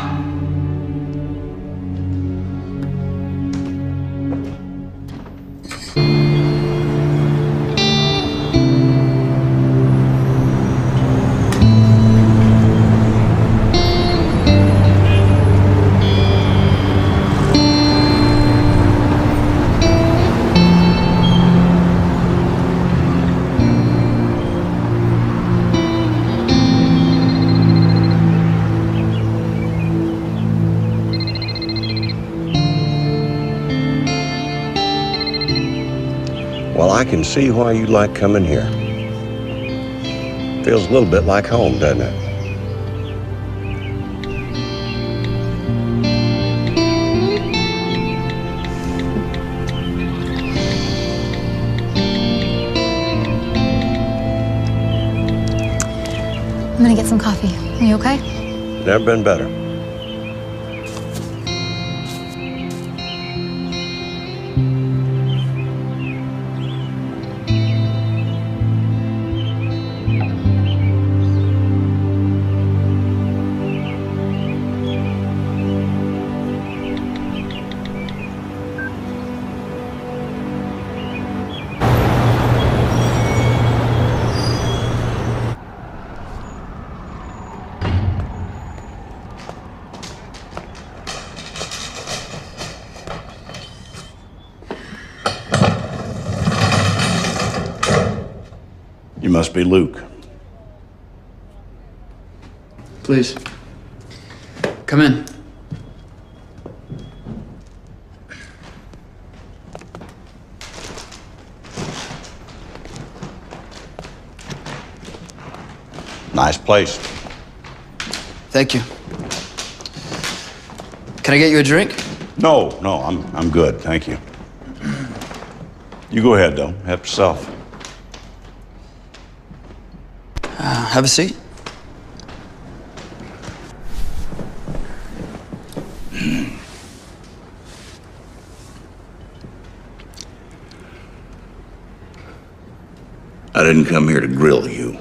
Well, I can see why you like coming here. Feels a little bit like home, doesn't it? I'm gonna get some coffee. Are you okay? Never been better. You must be Luke. Please. Come in. Nice place. Thank you. Can I get you a drink? No, I'm good, thank you. You go ahead, though. Help yourself. Have a seat. I didn't come here to grill you.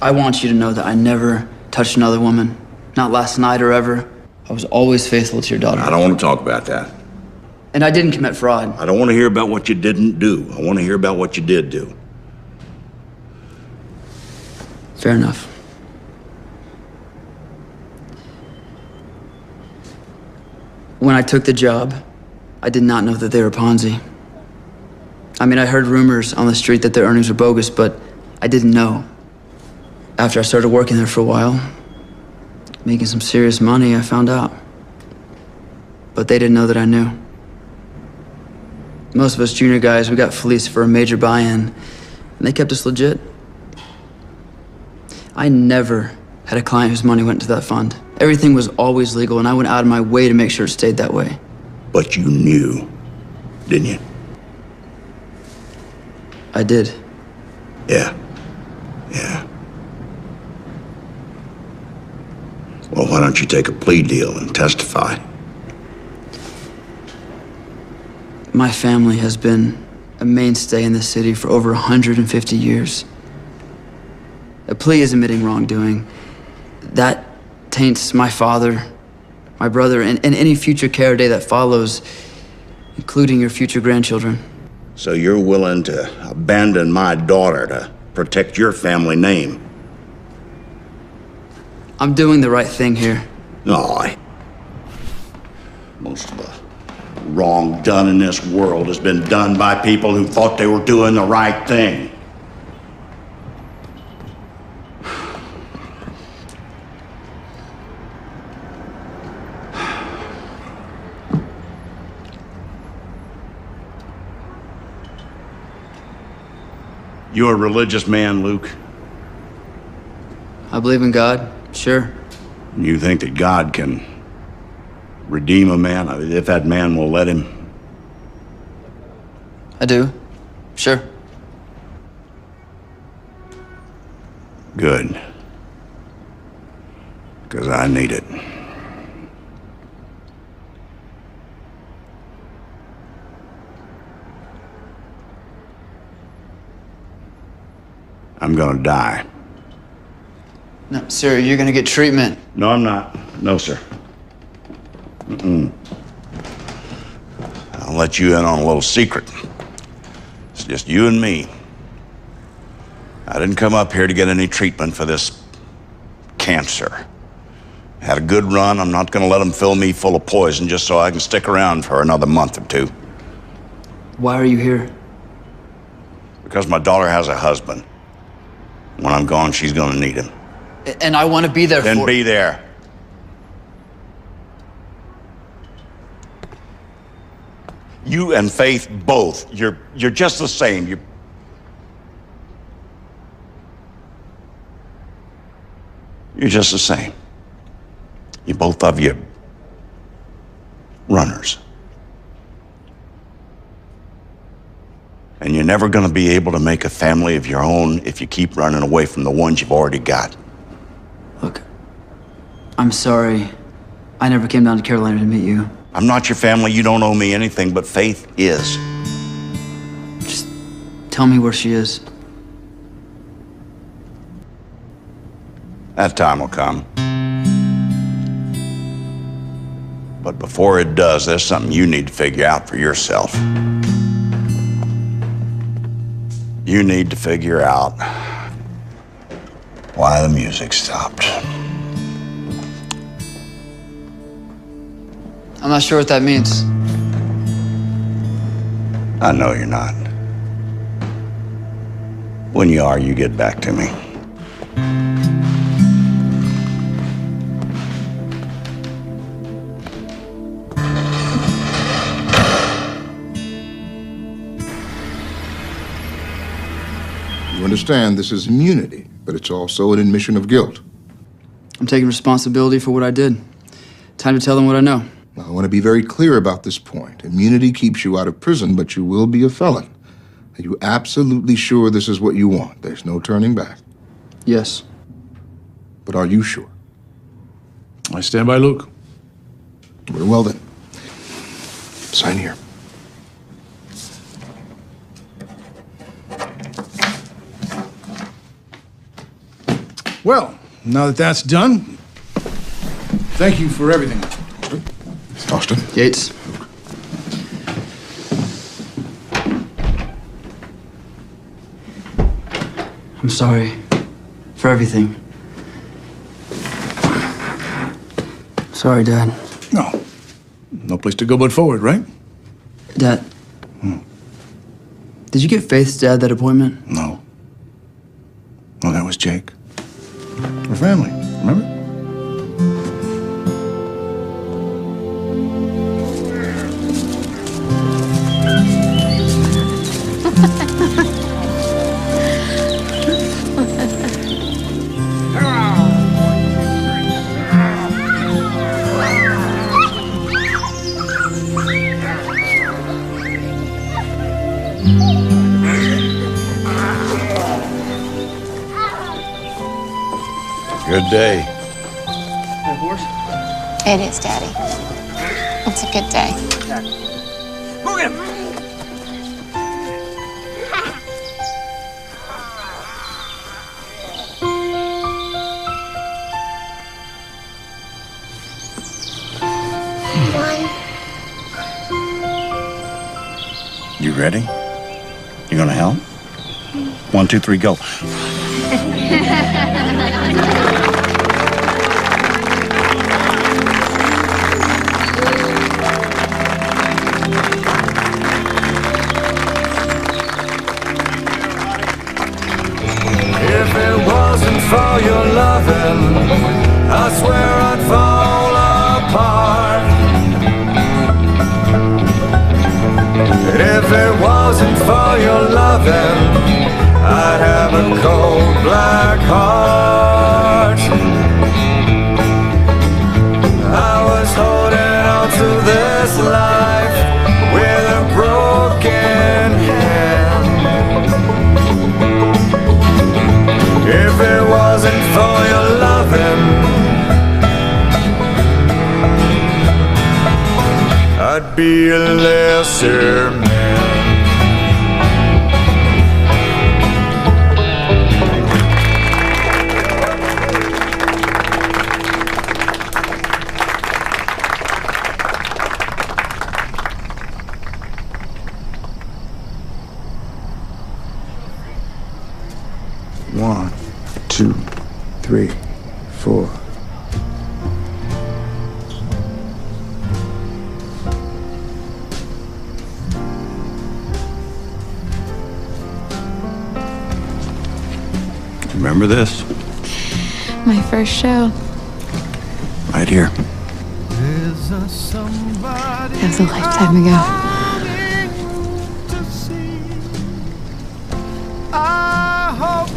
I want you to know that I never touched another woman. Not last night or ever. I was always faithful to your daughter. I don't want to talk about that. And I didn't commit fraud. I don't want to hear about what you didn't do. I want to hear about what you did do. Fair enough. When I took the job, I did not know that they were Ponzi. I mean, I heard rumors on the street that their earnings were bogus, but I didn't know. After I started working there for a while, making some serious money, I found out. But they didn't know that I knew. Most of us junior guys, we got fleeced for a major buy-in, and they kept us legit. I never had a client whose money went into that fund. Everything was always legal, and I went out of my way to make sure it stayed that way. But you knew, didn't you? I did. Yeah. Well, why don't you take a plea deal and testify? My family has been a mainstay in this city for over 150 years. A plea is admitting wrongdoing. That taints my father, my brother, and any future care day that follows, including your future grandchildren. So you're willing to abandon my daughter to protect your family name? I'm doing the right thing here. No, most of the wrong done in this world has been done by people who thought they were doing the right thing. You're a religious man, Luke. I believe in God, sure. You think that God can redeem a man, if that man will let him? I do, sure. Good. Because I need it. I'm gonna die. No, sir, you're gonna get treatment. No, I'm not. No, sir. I'll let you in on a little secret. It's just you and me. I didn't come up here to get any treatment for this cancer. Had a good run. I'm not gonna let them fill me full of poison just so I can stick around for another month or two. Why are you here? Because my daughter has a husband. When I'm gone, she's gonna need him. And I want to be there for... Then be there. You and Faith both, you're just the same. You're just the same. You both of you runners. And you're never going to be able to make a family of your own if you keep running away from the ones you've already got. Look, I'm sorry. I never came down to Carolina to meet you. I'm not your family. You don't owe me anything, but Faith is. Just tell me where she is. That time will come. But before it does, there's something you need to figure out for yourself. You need to figure out why the music stopped. I'm not sure what that means. I know you're not. When you are, you get back to me. You understand this is immunity, but it's also an admission of guilt. I'm taking responsibility for what I did. Time to tell them what I know. Now, I want to be very clear about this point. Immunity keeps you out of prison, but you will be a felon. Are you absolutely sure this is what you want? There's no turning back. Yes. But are you sure? I stand by Luke. Very well then. Sign here. Well, now that that's done, thank you for everything. Austin. Yates. I'm sorry for everything. Sorry, Dad. No. No place to go but forward, right? Dad. Did you get Faith's dad that appointment? No. No, that was Jake. We're family, remember? Good day. It is, Daddy. It's a good day. You ready? You gonna help? 1, 2, 3, go. If it wasn't for your loving, I swear I'd fall apart. If it wasn't for your loving, I'd have a cold black heart. I was holding on to this life with a broken hand. If it wasn't for your loving, I'd be a lesser man. One, two, three, four. Remember this? My first show. Right here. That was a lifetime ago.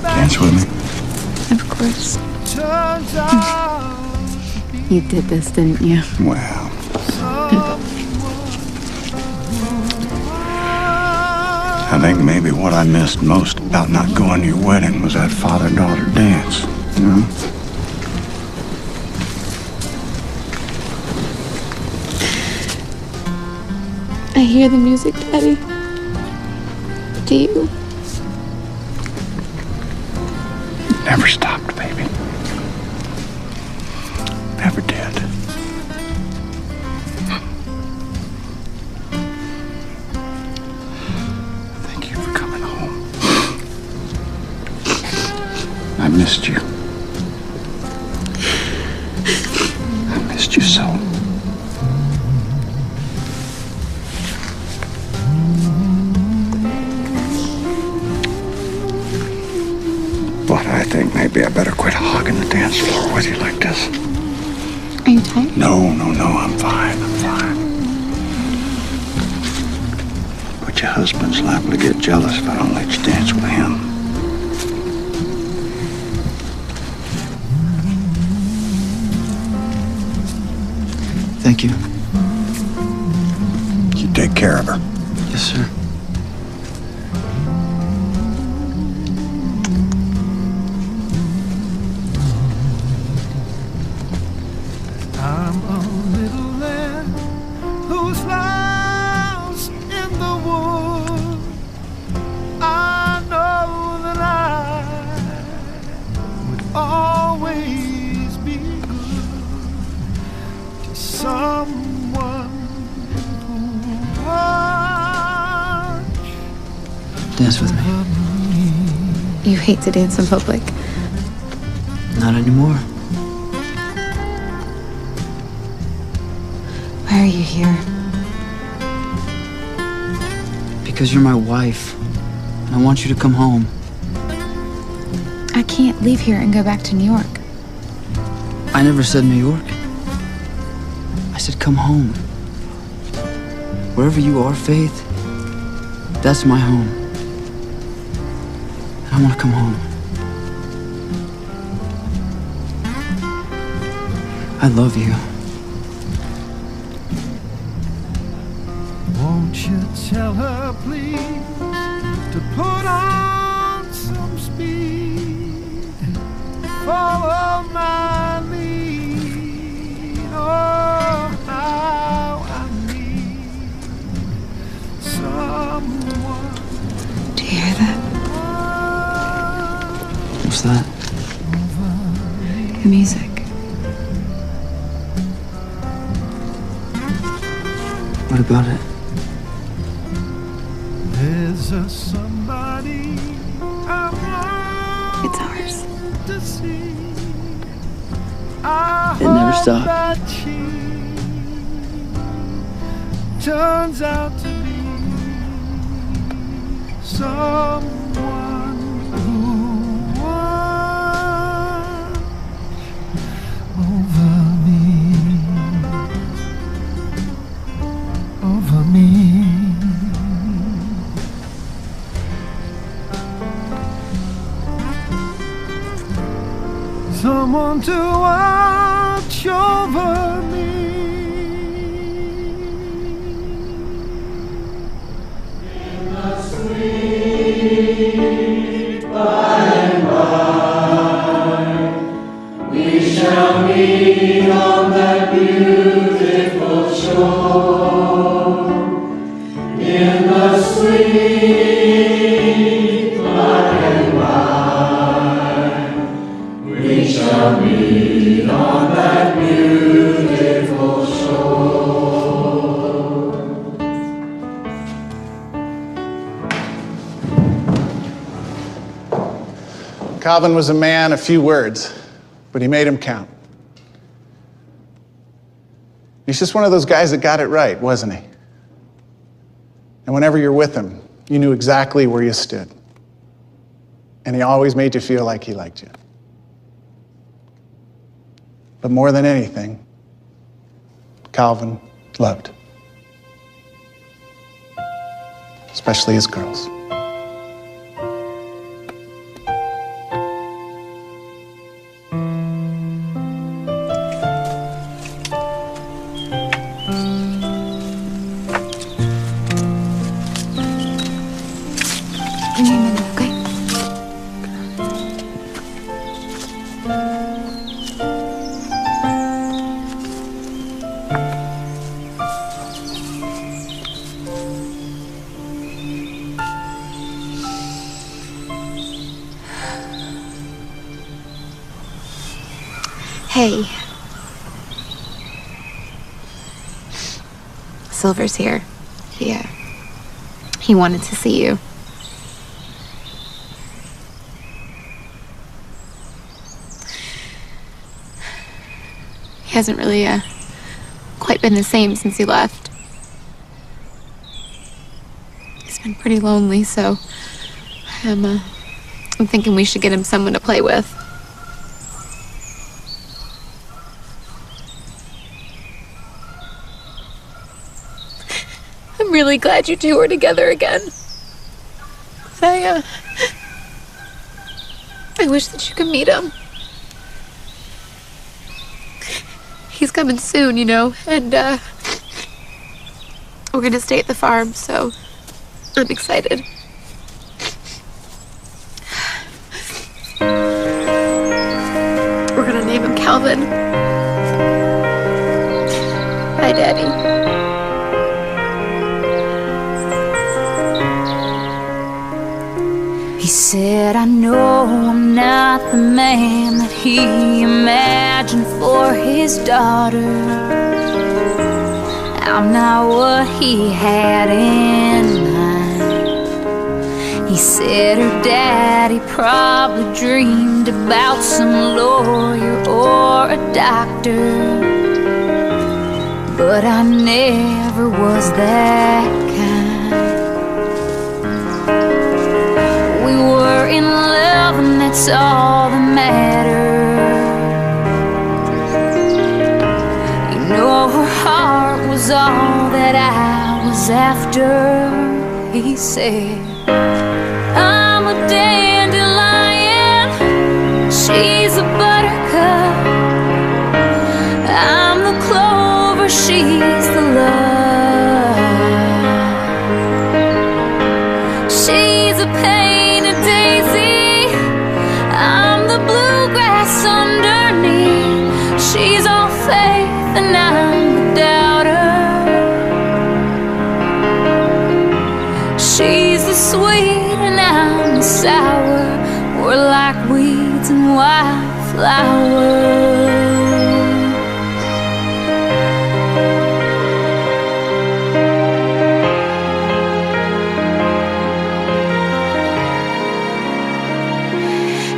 Dance with me. Of course. You did this, didn't you? Well. I think maybe what I missed most about not going to your wedding was that father-daughter dance, you know? I hear the music, Daddy. Do you? Never stopped, baby. Never did. Thank you for coming home. I missed you. I missed you so. But I think maybe I better quit hogging the dance floor with you like this. Are you tired? No, I'm fine. But your husband's liable to get jealous if I don't let you dance with him. Thank you. You take care of her. Yes, sir. I'm a little lamb who's lost in the wood. I know that I would always be good to someone who watched. Dance with me. You hate to dance in public. Not anymore. Why are you here? Because you're my wife, and I want you to come home. I can't leave here and go back to New York. I never said New York. I said come home. Wherever you are, Faith, that's my home. And I want to come home. I love you. Won't you tell her, please? You hear that? What's that? The music. What about it? There's a somebody It's ours. to see. It never stopped. That she turns out to be someone who watch over me. Over me. Someone to watch over me. In the sweet by and by, we shall meet on that beautiful shore. In the sweet by and by, we shall meet on that beautiful shore. Calvin was a man of few words, but he made them count. He's just one of those guys that got it right, wasn't he? And whenever you're with him, you knew exactly where you stood. And he always made you feel like he liked you. But more than anything, Calvin loved. Especially his girls. Give me a minute, okay? Hey. Silver's here. He wanted to see you. He hasn't really quite been the same since he left. He's been pretty lonely, so I'm thinking we should get him someone to play with. I'm really glad you two are together again. I wish that you could meet him. He's coming soon, you know, and we're gonna stay at the farm, so I'm excited. We're gonna name him Calvin. Hi, Daddy. He said, I know I'm not the man that he imagined for his daughter. I'm not what he had in mind. He said her daddy probably dreamed about some lawyer or a doctor, but I never was that kind. We were in love and that's all that mattered. You know her heart was all that I was after. He said, I'm a dandelion, she's a buttercup. I'm the clover, she's the love. She's a painted daisy, I'm the bluegrass underneath. She's all faith and I'm the doubter. She's the sweet and sour. We're like weeds and wildflowers.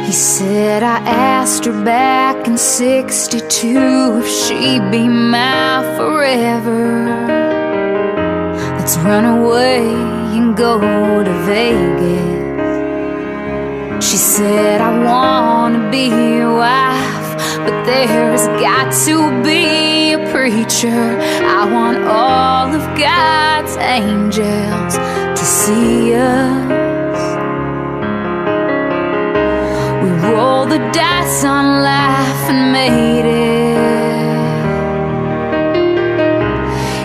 He said, I asked her back in '62 if she'd be my forever. Let's run away and go to Vegas. She said, I wanna be your wife, but there's got to be a preacher. I want all of God's angels to see us. We rolled the dice on life and made it.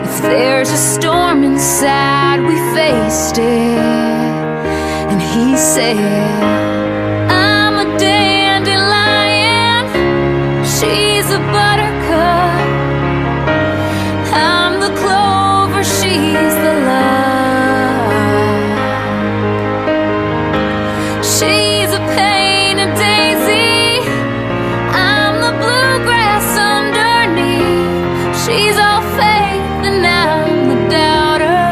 If there's a storm inside, we faced it. And he said, I'm a dandelion, she's a buttercup. I'm the clover, she's the love. She's a painted daisy, I'm the bluegrass underneath. She's all faith and I'm the doubter.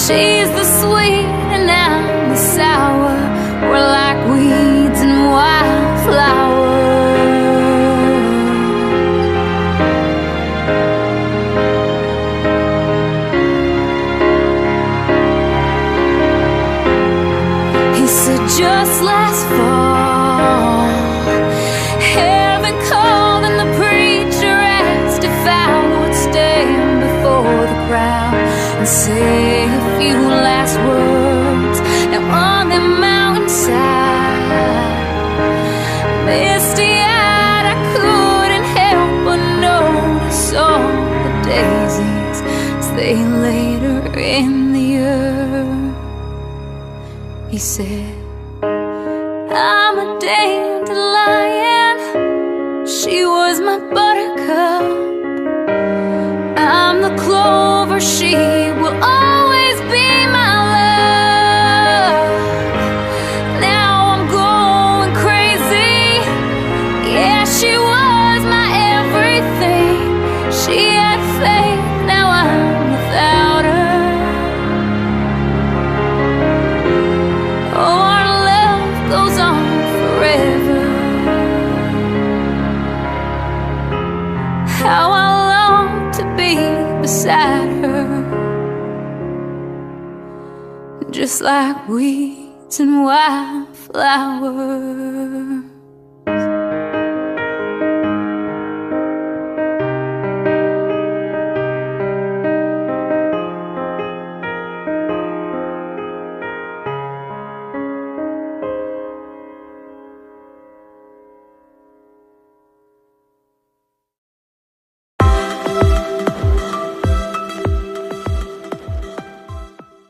She's the sweet and I'm the sour. We're like weeds and wildflowers. He said just last fall, heaven called and the preacher asked if I would stand before the crowd and say a few last words. Now on the mountainside, misty-eyed, I couldn't help but notice all the daisies as they laid her in the earth. He said, I'm a dandelion, she was my buttercup. I'm the clover, she will always be my love. Now I'm going crazy, yeah, she was my everything. She had faith, now I'm without her. Oh, our love goes on forever. How I long to be beside her, just like weeds and wildflowers.